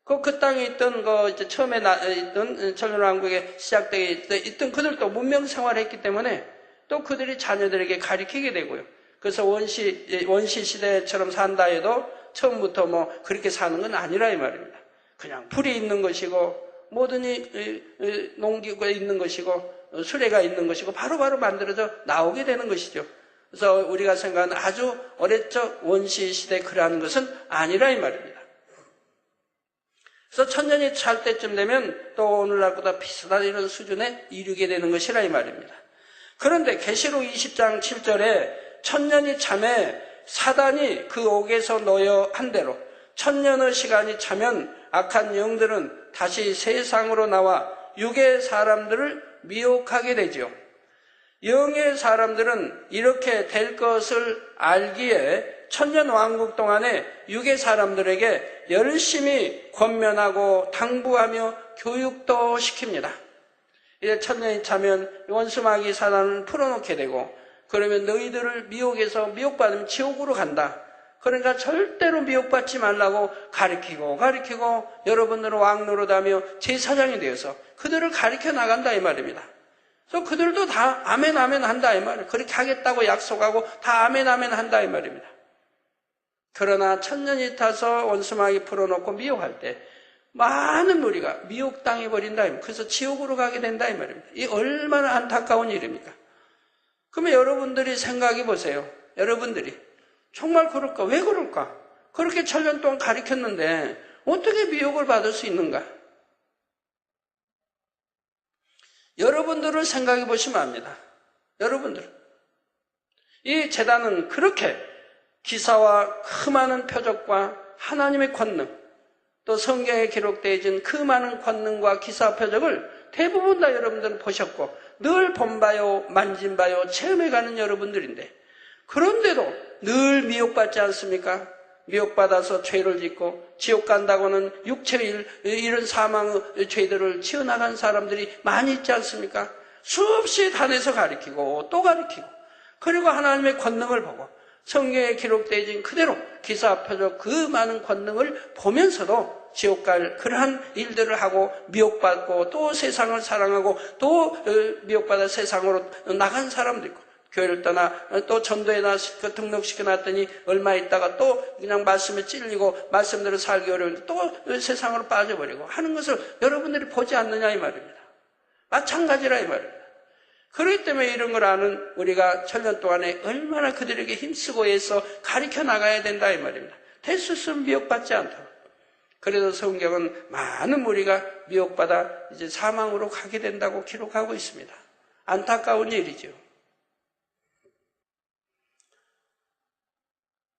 그 땅에 있던 처음에 있던 천년왕국에 시작되게 있던 그들도 문명 생활을 했기 때문에 또 그들이 자녀들에게 가르치게 되고요. 그래서 원시 시대처럼 산다 해도 처음부터 그렇게 사는 건 아니라 이 말입니다. 그냥 불이 있는 것이고 모든 농기구가 있는 것이고 수레가 있는 것이고 바로바로 만들어져 나오게 되는 것이죠. 그래서 우리가 생각하는 아주 오래적 원시 시대 그러한 것은 아니라 이 말입니다. 그래서 1000년이 찰 때쯤 되면 또 오늘날보다 비슷한 이런 수준에 이르게 되는 것이라 이 말입니다. 그런데 계시록 20장 7절에 1000년이 참에 사단이 그 옥에서 놓여 한 대로 1000년의 시간이 차면 악한 영들은 다시 세상으로 나와 육의 사람들을 미혹하게 되죠. 영의 사람들은 이렇게 될 것을 알기에 1000년 왕국 동안에 육의 사람들에게 열심히 권면하고 당부하며 교육도 시킵니다. 이제 1000년이 차면 원수마귀 사단을 풀어놓게 되고 그러면 너희들을 미혹해서 미혹받으면 지옥으로 간다. 그러니까 절대로 미혹받지 말라고 가르치고 여러분들은 왕노릇하며 제사장이 되어서 그들을 가르쳐 나간다 이 말입니다. 그래서 그들도 다 아멘 아멘 한다 이 말이에요. 그렇게 하겠다고 약속하고 다 아멘 아멘 한다 이 말입니다. 그러나 1000년이 타서 원수마귀 풀어놓고 미혹할 때 많은 무리가 미혹당해 버린다. 그래서 지옥으로 가게 된다 이 말입니다. 이 얼마나 안타까운 일입니까? 그러면 여러분들이 생각해 보세요. 여러분들이 정말 그럴까? 왜 그럴까? 그렇게 1000년 동안 가르쳤는데 어떻게 미혹을 받을 수 있는가? 여러분들을 생각해 보시면 압니다. 여러분들. 이 제단은 그렇게 기사와 그 많은 표적과 하나님의 권능, 또 성경에 기록되어 있는 그 많은 권능과 기사 표적을 대부분 다 여러분들은 보셨고 늘 본바요, 만진바요, 체험해가는 여러분들인데 그런데도 늘 미혹받지 않습니까? 미혹받아서 죄를 짓고 지옥 간다고는 육체의 이런 사망의 죄들을 지어나간 사람들이 많이 있지 않습니까? 수없이 단에서 가르치고 또 가르치고 그리고 하나님의 권능을 보고 성경에 기록되어 있는 그대로 기사 표적 그 많은 권능을 보면서도 지옥 갈 그러한 일들을 하고 미혹받고 또 세상을 사랑하고 또 미혹받아 세상으로 나간 사람도 있고 교회를 떠나 또 전도에 나서 등록시켜 놨더니 얼마 있다가 또 그냥 말씀에 찔리고 말씀대로 살기 어려운데 또 세상으로 빠져버리고 하는 것을 여러분들이 보지 않느냐 이 말입니다. 마찬가지라 이 말입니다. 그렇기 때문에 이런 걸 아는 우리가 1000년 동안에 얼마나 그들에게 힘쓰고 해서 가르쳐 나가야 된다 이 말입니다. 될 수 있으면 미혹받지 않도록. 그래서 성경은 많은 무리가 미혹받아 이제 사망으로 가게 된다고 기록하고 있습니다. 안타까운 일이죠.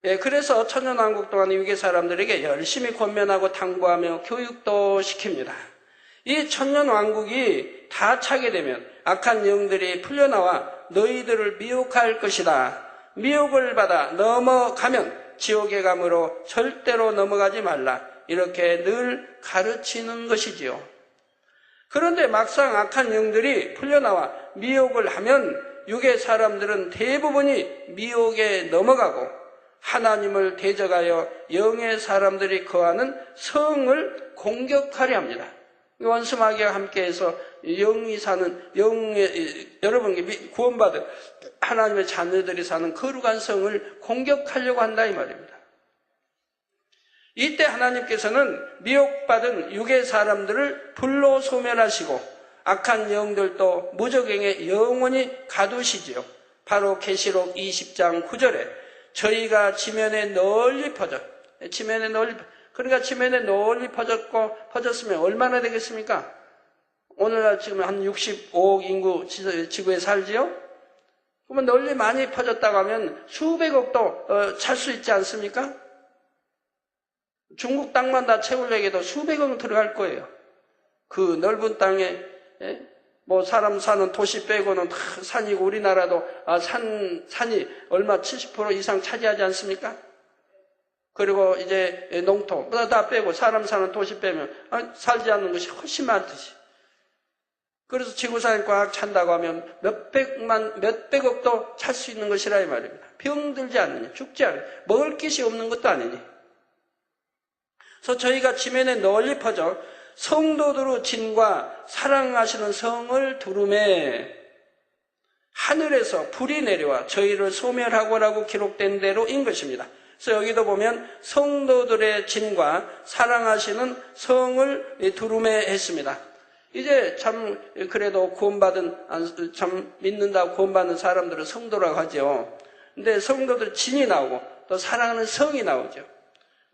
예, 그래서 천년왕국 동안 유괴 사람들에게 열심히 권면하고 당부하며 교육도 시킵니다. 이 천년왕국이 다 차게 되면 악한 영들이 풀려나와 너희들을 미혹할 것이다. 미혹을 받아 넘어가면 지옥에 감으로 절대로 넘어가지 말라. 이렇게 늘 가르치는 것이지요. 그런데 막상 악한 영들이 풀려나와 미혹을 하면 육의 사람들은 대부분이 미혹에 넘어가고 하나님을 대적하여 영의 사람들이 거하는 성을 공격하려 합니다. 원수마귀와 함께해서 영이 사는 여러분 구원받은 하나님의 자녀들이 사는 거룩한 성을 공격하려고 한다 이 말입니다. 이때 하나님께서는 미혹받은 육의 사람들을 불로 소멸하시고 악한 영들도 무저갱에 영원히 가두시지요. 바로 계시록 20장 9절에 저희가 지면에 널리 퍼져 그러니까 지면에 널리 퍼졌으면 얼마나 되겠습니까? 오늘날 지금 한 65억 인구 지구에 살지요? 그러면 널리 많이 퍼졌다고 하면 수백억도 찰 수 있지 않습니까? 중국 땅만 다 채우려고 해도 수백억 들어갈 거예요. 그 넓은 땅에 뭐 사람 사는 도시 빼고는 다 산이고 우리나라도 산이 얼마 70% 이상 차지하지 않습니까? 그리고 이제 농토 다 빼고 사람 사는 도시 빼면 살지 않는 것이 훨씬 많듯이. 그래서 지구상에 꽉 찬다고 하면 몇백억도 찰 수 있는 것이라 이 말입니다. 병들지 않느냐, 죽지 않느냐, 먹을 것이 없는 것도 아니니. 그래서 저희가 지면에 널리 퍼져 성도들의 진과 사랑하시는 성을 두루매 하늘에서 불이 내려와 저희를 소멸하고라고 기록된 대로인 것입니다. 그래서 여기도 보면 성도들의 진과 사랑하시는 성을 두루매 했습니다. 이제 참 그래도 구원받은 참 믿는다고 구원받는 사람들은 성도라고 하죠. 근데 성도들 진이 나오고 또 사랑하는 성이 나오죠.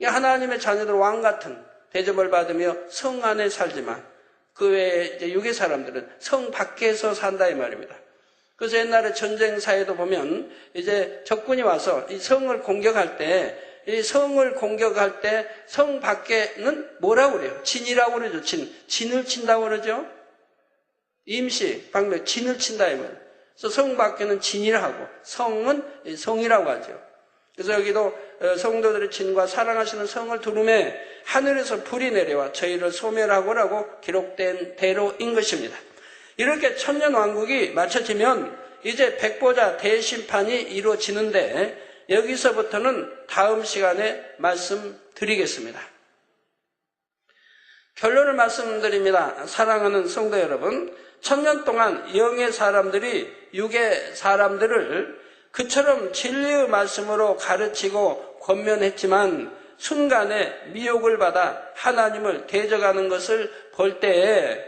하나님의 자녀들 왕 같은 대접을 받으며 성 안에 살지만 그 외에 이제 육의 사람들은 성 밖에서 산다 이 말입니다. 그래서 옛날에 전쟁사에도 보면 이제 적군이 와서 이 성을 공격할 때 성 밖에는 뭐라고 그래요? 진이라고 그러죠. 진을 친다고 그러죠. 임시, 방면, 진을 친다 이 말이에요. 그래서 성 밖에는 진이라 하고 성은 성이라고 하죠. 그래서 여기도 성도들의 진과 사랑하시는 성을 두루매 하늘에서 불이 내려와 저희를 소멸하고라고 기록된 대로인 것입니다. 이렇게 천년왕국이 마쳐지면 이제 백보자 대심판이 이루어지는데 여기서부터는 다음 시간에 말씀드리겠습니다. 결론을 말씀드립니다. 사랑하는 성도 여러분, 천년 동안 영의 사람들이 육의 사람들을 그처럼 진리의 말씀으로 가르치고 권면했지만 순간에 미혹을 받아 하나님을 대적하는 것을 볼 때에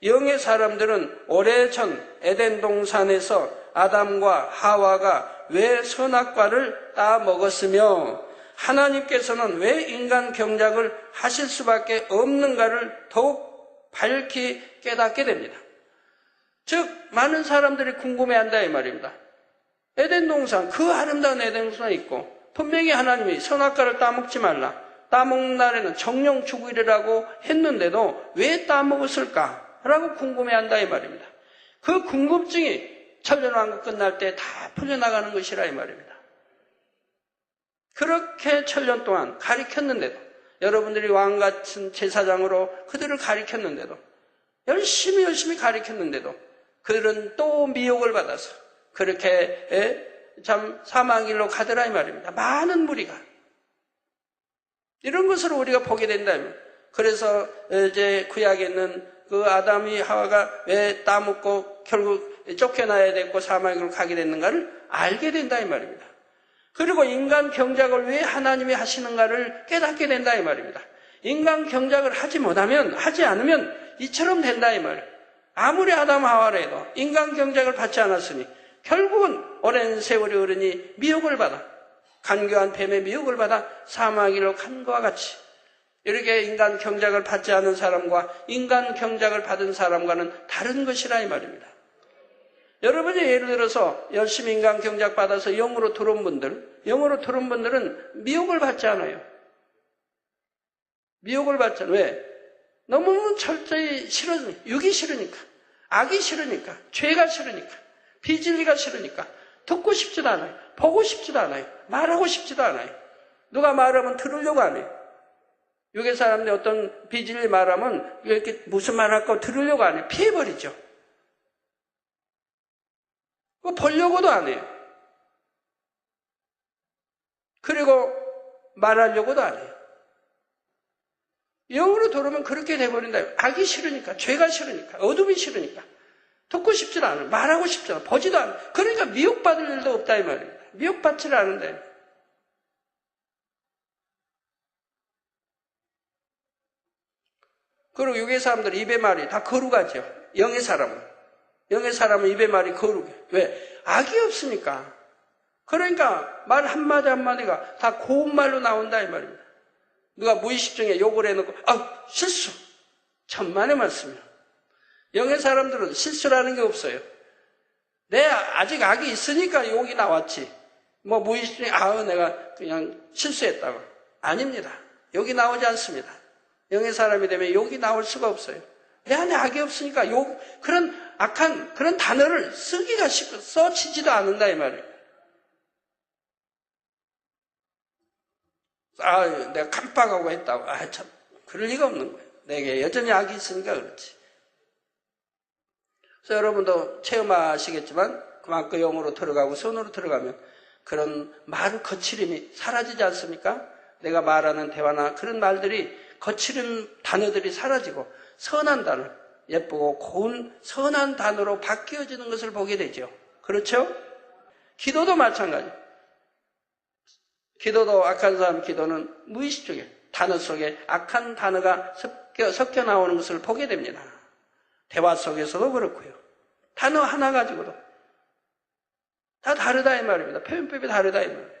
영의 사람들은 오래전 에덴 동산에서 아담과 하와가 왜 선악과를 따먹었으며 하나님께서는 왜 인간 경작을 하실 수밖에 없는가를 더욱 밝히 깨닫게 됩니다. 즉 많은 사람들이 궁금해한다 이 말입니다. 에덴 동산, 그 아름다운 에덴 동산이 있고 분명히 하나님이 선악과를 따먹지 말라, 따먹는 날에는 정령 죽으리라고 했는데도 왜 따먹었을까라고 궁금해한다 이 말입니다. 그 궁금증이 천년왕국 끝날 때 다 풀려나가는 것이라 이 말입니다. 그렇게 천년 동안 가르쳤는데도 여러분들이 왕같은 제사장으로 그들을 가르쳤는데도 열심히 가르쳤는데도 그들은 또 미혹을 받아서 그렇게 참 사망의 길로 가더라 이 말입니다. 많은 무리가 이런 것으로 우리가 보게 된다면 그래서 이제 구약에 있는 그 아담이 하와가 왜 따먹고 결국 쫓겨나야 됐고 사망의 길로 가게 됐는가를 알게 된다 이 말입니다. 그리고 인간 경작을 왜 하나님이 하시는가를 깨닫게 된다 이 말입니다. 인간 경작을 하지 않으면 이처럼 된다 이 말. 아무리 아담 하와라 해도 인간 경작을 받지 않았으니 결국은 오랜 세월이 흐르니 미혹을 받아 간교한 뱀의 미혹을 받아 사망의 길로 간 것과 같이 이렇게 인간 경작을 받지 않은 사람과 인간 경작을 받은 사람과는 다른 것이라 이 말입니다. 여러분이 예를 들어서 열심히 인간 경작 받아서 영으로 들어온 분들은 미혹을 받지 않아요. 미혹을 받지 않아요. 왜? 너무 철저히 육이 싫으니까, 악이 싫으니까, 죄가 싫으니까, 비진리가 싫으니까, 듣고 싶지도 않아요. 보고 싶지도 않아요. 말하고 싶지도 않아요. 누가 말하면 들으려고 안 해요. 유괴 사람들이 어떤 비질리 말하면 이렇게 무슨 말 할까 들으려고 안 해요. 피해버리죠. 보려고도 안 해요. 그리고 말하려고도 안 해요. 영으로 돌아오면 그렇게 돼버린다. 악이 싫으니까, 죄가 싫으니까, 어둠이 싫으니까. 듣고 싶지 않아. 말하고 싶지 않아. 보지도 않아. 그러니까 미혹받을 일도 없다 이 말입니다. 미혹받지를 않은데. 그리고 육의 사람들 입의 말이 다 거룩하죠. 영의 사람은 입의 말이 거룩해. 왜? 악이 없으니까. 그러니까 말 한마디 한마디가 다 고운 말로 나온다 이 말입니다. 누가 무의식 중에 욕을 해놓고 실수. 천만의 말씀이야. 영의 사람들은 실수라는 게 없어요. 내 아직 악이 있으니까 욕이 나왔지. 무의식 중에 내가 그냥 실수했다고. 아닙니다. 욕이 나오지 않습니다. 영의 사람이 되면 욕이 나올 수가 없어요. 내 안에 악이 없으니까 그런 악한 그런 단어를 쓰기가 쉽고 써지지도 않는다 이 말이에요. 내가 깜빡하고 했다고. 참 그럴 리가 없는 거예요. 내게 여전히 악이 있으니까 그렇지. 그래서 여러분도 체험하시겠지만 그만큼 영으로 들어가고 손으로 들어가면 그런 말 거칠음이 사라지지 않습니까? 내가 말하는 대화나 그런 말들이 거칠은 단어들이 사라지고 선한 단어, 예쁘고 고운 선한 단어로 바뀌어지는 것을 보게 되죠. 그렇죠? 기도도 마찬가지. 기도도 악한 사람 기도는 무의식 중에 단어 속에 악한 단어가 섞여 나오는 것을 보게 됩니다. 대화 속에서도 그렇고요. 단어 하나 가지고도 다 다르다 이 말입니다. 표현법이 다르다 이 말이에요.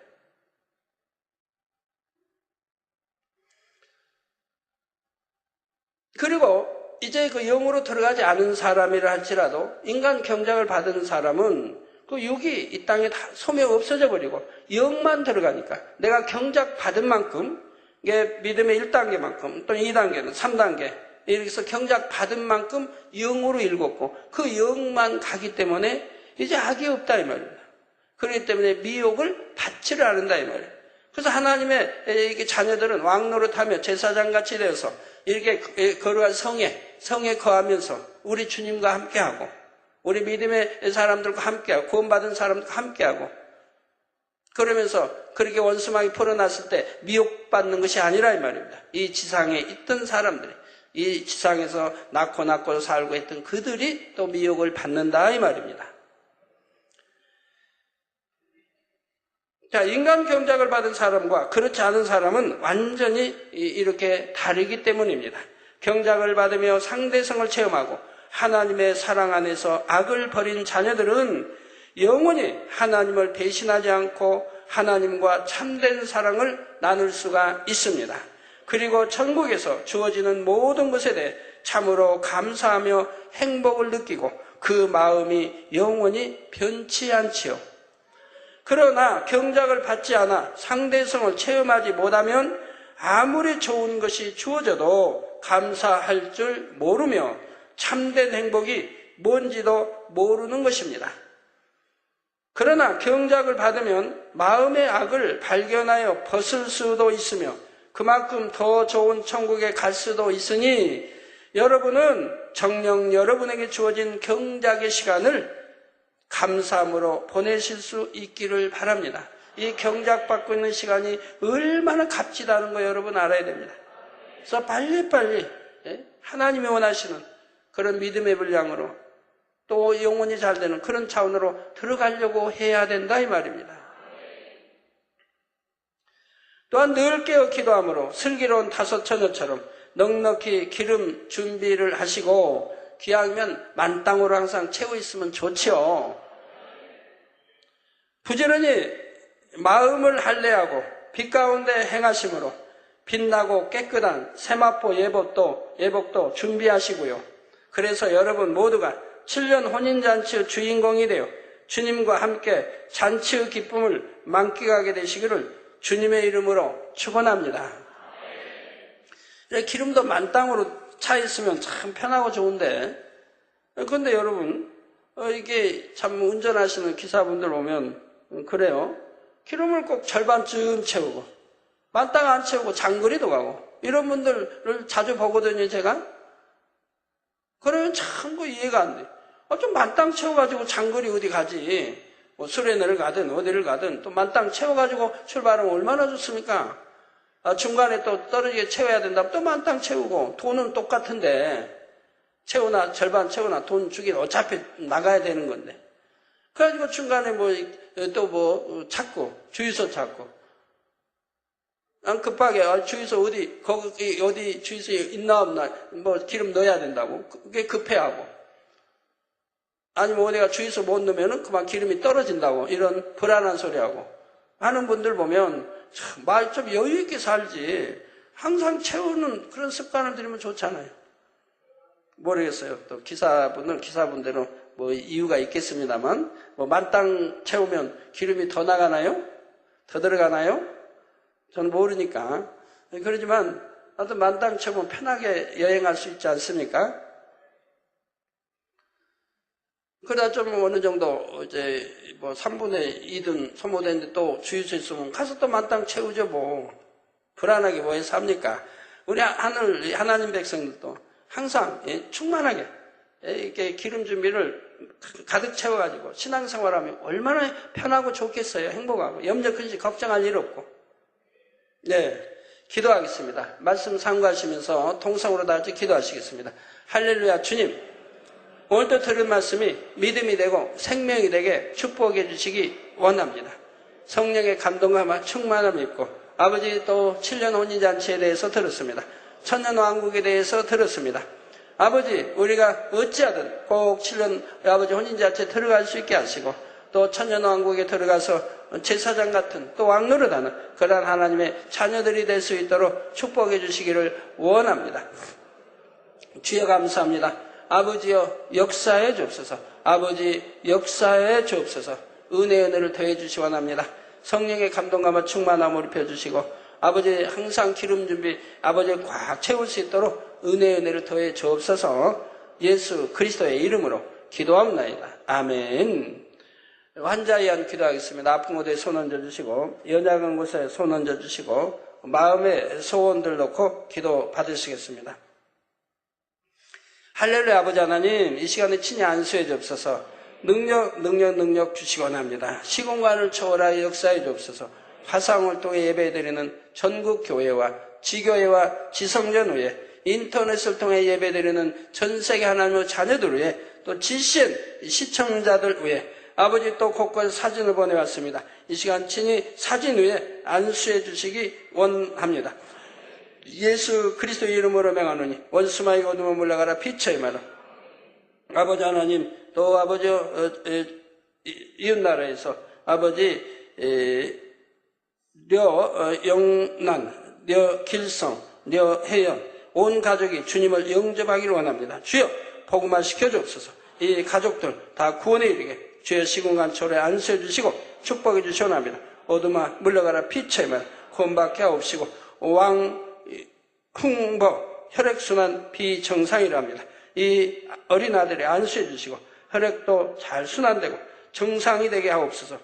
그리고 이제 그 영으로 들어가지 않은 사람이라 할지라도 인간 경작을 받은 사람은 그 육이 이 땅에 다 소멸 없어져 버리고 영만 들어가니까 내가 경작 받은 만큼 이게 믿음의 1단계만큼 또는 2단계는 3단계 이렇게 해서 경작 받은 만큼 영으로 읽었고 그 영만 가기 때문에 이제 악이 없다 이 말입니다. 그렇기 때문에 미혹을 받지를 않는다 이 말이에요. 그래서 하나님의 이렇게 자녀들은 왕노릇하며 제사장같이 되어서 이렇게 거룩한 성에 거하면서 우리 주님과 함께하고 우리 믿음의 사람들과 함께하고 구원받은 사람들과 함께하고 그러면서 그렇게 원수막이 풀어났을 때 미혹받는 것이 아니라 이 말입니다. 이 지상에 있던 사람들이 이 지상에서 낳고 살고 했던 그들이 또 미혹을 받는다 이 말입니다. 자, 인간 경작을 받은 사람과 그렇지 않은 사람은 완전히 이렇게 다르기 때문입니다. 경작을 받으며 상대성을 체험하고 하나님의 사랑 안에서 악을 버린 자녀들은 영원히 하나님을 배신하지 않고 하나님과 참된 사랑을 나눌 수가 있습니다. 그리고 천국에서 주어지는 모든 것에 대해 참으로 감사하며 행복을 느끼고 그 마음이 영원히 변치 않지요. 그러나 경작을 받지 않아 상대성을 체험하지 못하면 아무리 좋은 것이 주어져도 감사할 줄 모르며 참된 행복이 뭔지도 모르는 것입니다. 그러나 경작을 받으면 마음의 악을 발견하여 벗을 수도 있으며 그만큼 더 좋은 천국에 갈 수도 있으니 여러분은 정녕 여러분에게 주어진 경작의 시간을 감사함으로 보내실 수 있기를 바랍니다. 이 경작받고 있는 시간이 얼마나 값지다는 거 여러분 알아야 됩니다. 그래서 빨리빨리 하나님이 원하시는 그런 믿음의 분량으로 또 영혼이 잘 되는 그런 차원으로 들어가려고 해야 된다 이 말입니다. 또한 늘 깨어 기도함으로 슬기로운 다섯 처녀처럼 넉넉히 기름 준비를 하시고 기왕이면 만땅으로 항상 채워 있으면 좋지요. 부지런히 마음을 할례하고 빛 가운데 행하심으로 빛나고 깨끗한 세마포 예복도 준비하시고요. 그래서 여러분 모두가 7년 혼인잔치의 주인공이 되어 주님과 함께 잔치의 기쁨을 만끽하게 되시기를 주님의 이름으로 축원합니다. 기름도 만땅으로 차 있으면 참 편하고 좋은데 그런데 여러분 이게 참 운전하시는 기사분들 오면 그래요. 기름을 꼭 절반쯤 채우고 만땅 안 채우고 장거리도 가고 이런 분들을 자주 보거든요, 제가. 그러면 참 이해가 안 돼. 좀 만땅 채워가지고 장거리 어디 가지. 뭐 수련회를 가든 어디를 가든 또 만땅 채워가지고 출발하면 얼마나 좋습니까? 중간에 또 떨어지게 채워야 된다면 또 만땅 채우고 돈은 똑같은데 채우나 절반 채우나 돈 주긴 어차피 나가야 되는 건데. 그래가지고 중간에 찾고 주유소 찾고 급하게 주유소 거기 어디 주유소 있나 없나 기름 넣어야 된다고 그게 급해하고 아니면 어디가 주유소 못 넣으면은 그만 기름이 떨어진다고 이런 불안한 소리하고 하는 분들 보면 말 좀 여유 있게 살지 항상 채우는 그런 습관을 들이면 좋잖아요. 모르겠어요. 또 기사분들은 이유가 있겠습니다만 만땅 채우면 기름이 더 나가나요? 더 들어가나요? 저는 모르니까. 그러지만 하여튼 만땅 채우면 편하게 여행할 수 있지 않습니까? 그러다 좀 어느 정도 이제 3분의 2든 소모되는데 또 주유소 있으면 가서 또 만땅 채우죠 불안하게 뭐 해서 삽니까? 우리 하나님 백성들도 항상 충만하게 이렇게 기름 준비를 가득 채워가지고 신앙생활하면 얼마나 편하고 좋겠어요. 행복하고 염려 근심 걱정할 일 없고. 네, 기도하겠습니다. 말씀 상고하시면서 통성으로 다 같이 기도하시겠습니다. 할렐루야. 주님, 오늘도 들은 말씀이 믿음이 되고 생명이 되게 축복해 주시기 원합니다. 성령의 감동과 충만함을 입고 아버지 또 7년 혼인잔치에 대해서 들었습니다. 천년왕국에 대해서 들었습니다. 아버지 우리가 어찌하든 꼭 7년 아버지 혼인잔치에 들어갈 수 있게 하시고 또 천년왕국에 들어가서 제사장 같은 또 왕노릇하는 그러한 하나님의 자녀들이 될 수 있도록 축복해 주시기를 원합니다. 주여 감사합니다. 아버지여 역사해 주옵소서. 아버지 역사해 주옵소서. 은혜를 더해 주시 원합니다. 성령의 감동감과 충만함을 입혀주시고 아버지 항상 기름 준비 아버지를 꽉 채울 수 있도록 은혜를 더해 주옵소서. 예수 그리스도의 이름으로 기도합니다. 아멘. 환자에 의한 기도하겠습니다. 아픈 곳에 손 얹어주시고 연약한 곳에 손 얹어주시고 마음의 소원들 놓고 기도 받으시겠습니다. 할렐루야. 아버지 하나님 이 시간에 친히 안수해 주옵소서. 능력 주시기 원합니다. 시공간을 초월하여 역사해 주옵소서. 화상을 통해 예배드리는 전국 교회와 지교회와 지성전 위에 인터넷을 통해 예배드리는 전세계 하나님의 자녀들 위에 또 지신 시청자들 위에 아버지 또 곳곳에 사진을 보내왔습니다. 이 시간 친히 사진 위에 안수해 주시기 원합니다. 예수 그리스도 이름으로 명하노니 원수마의 어둠을 물러가라 빛의 마라. 아버지 하나님 또 아버지 이웃나라에서 아버지 영난, 길성, 해연 온 가족이 주님을 영접하기를 원합니다. 주여 복음화 시켜주옵소서. 이 가족들 다 구원에 이르게 주여 시공간 초래 안수해 주시고 축복해 주시옵나이다. 어둠아 물러가라 빛의 말 구원받게 하옵시고 왕 흥보 혈액순환 비정상이랍니다. 이 어린 아들이 안수해 주시고 혈액도 잘 순환되고 정상이 되게 하옵소서.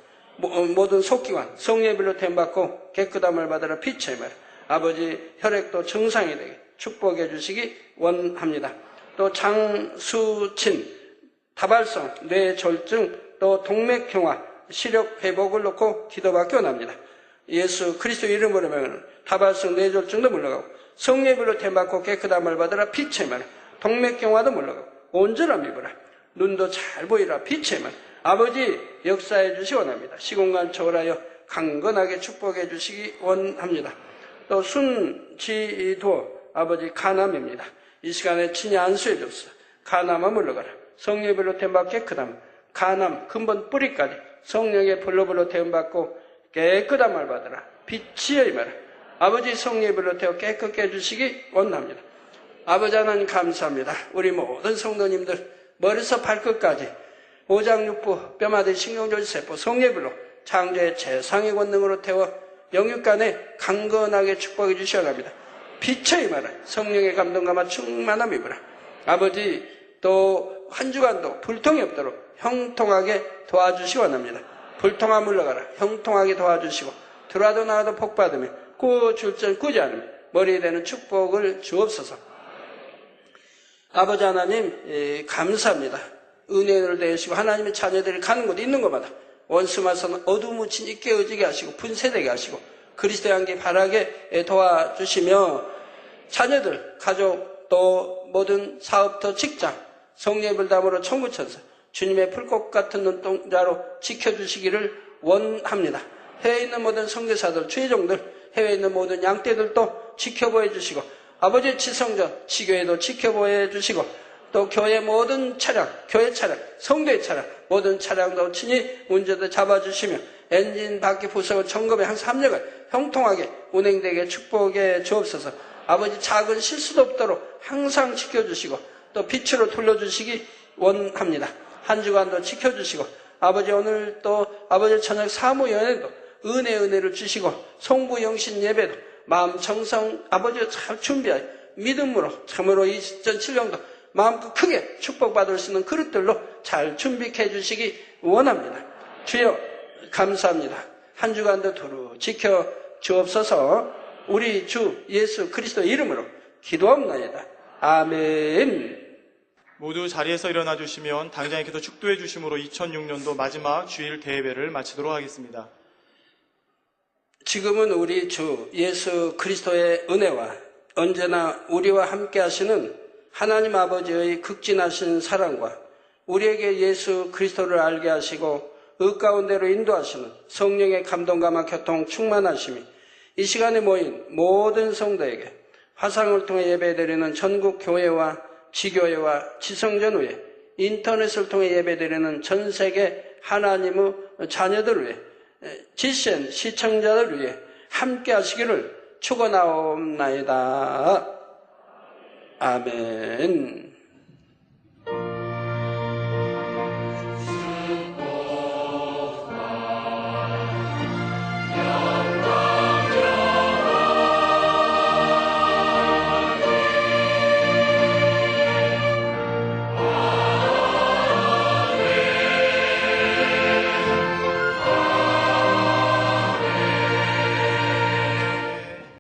모든 속기관 성령의 불로 댐받고 깨끗함을 받으라 빛의 말 아버지 혈액도 정상이 되게 축복해 주시기 원합니다. 또 장수친 다발성 뇌졸중 또 동맥경화 시력 회복을 놓고 기도받기 원합니다. 예수 그리스도 이름으로 명하는 다발성 뇌졸중도 물러가고 성령의 불로 댐받고 깨끗함을 받으라 빛의 말 동맥경화도 물러가고 온전함 입으라 눈도 잘 보이라 빛의 말 아버지 역사해 주시 원합니다. 시공간 초월하여 강건하게 축복해 주시기 원합니다. 또 순지도 아버지 간암입니다. 이 시간에 친히 안수해 주옵소서. 간암아 물러가라. 성령의 불로 댐받고 깨끗함 간암 근본 뿌리까지 성령의 불로 태움받고 깨끗함을 받으라 빛이여 임하라. 아버지 성령의 불로 태워 깨끗게 해주시기 원합니다. 아버지 하나님 감사합니다. 우리 모든 성도님들 머리서 발끝까지 오장육부 뼈마디 신경조직세포 성령의 불로 창조의 최상의 권능으로 태워 영육간에 강건하게 축복해 주셔야 합니다. 빛의 임하라. 성령의 감동감화 충만함 입으라. 아버지 또 한 주간도 불통이 없도록 형통하게 도와주시기 원합니다. 불통함 물러가라. 형통하게 도와주시고 들어와도 나와도 복받으며 구줄전 구지 않으며 머리에 대는 축복을 주옵소서. 아버지 하나님, 감사합니다. 은혜를 내시고 하나님의 자녀들이 가는 곳 있는 곳마다 원수마선 어둠 묻힌 이 깨어지게 하시고 분쇄되게 하시고 그리스도의 향기 바라게 도와주시며 자녀들, 가족, 또 모든 사업터, 직장, 성령의 불담으로 천구천사 주님의 풀꽃 같은 눈동자로 지켜주시기를 원합니다. 해외에 있는 모든 선교사들, 주의종들, 해외에 있는 모든 양떼들도 지켜보여 주시고 아버지의 지성전, 지교회도 지켜보여 주시고 또 교회 모든 차량, 교회 차량, 성도의 차량, 모든 차량도 친히 운전대 잡아주시며 엔진 바퀴 부속을 점검에 항상 합력을 형통하게 운행되게 축복해 주옵소서. 아버지 작은 실수도 없도록 항상 지켜주시고 또 빛으로 돌려주시기 원합니다. 한 주간도 지켜주시고 아버지 오늘 또 아버지 저녁 사무연회도 은혜를 주시고 송부영신 예배도 마음 정성 아버지가 잘 준비하여 믿음으로 참으로 2007년도 마음껏 크게 축복받을 수 있는 그릇들로 잘 준비해 주시기 원합니다. 주여 감사합니다. 한 주간도 두루 지켜 주옵소서. 우리 주 예수 그리스도 이름으로 기도합나이다. 아멘. 모두 자리에서 일어나 주시면 당장님께서 축도해 주심으로 2006년도 마지막 주일 대예배를 마치도록 하겠습니다. 지금은 우리 주 예수 그리스도의 은혜와 언제나 우리와 함께 하시는 하나님 아버지의 극진하신 사랑과 우리에게 예수 그리스도를 알게 하시고 그 가운데로 인도하시는 성령의 감동감화 교통 충만하심이 이 시간에 모인 모든 성도에게 화상을 통해 예배드리는 전국 교회와 지교회와 지성전 위에 인터넷을 통해 예배드리는 전 세계 하나님의 자녀들 위해 지신 시청자들 위해 함께 하시기를 축원하옵나이다. 아멘.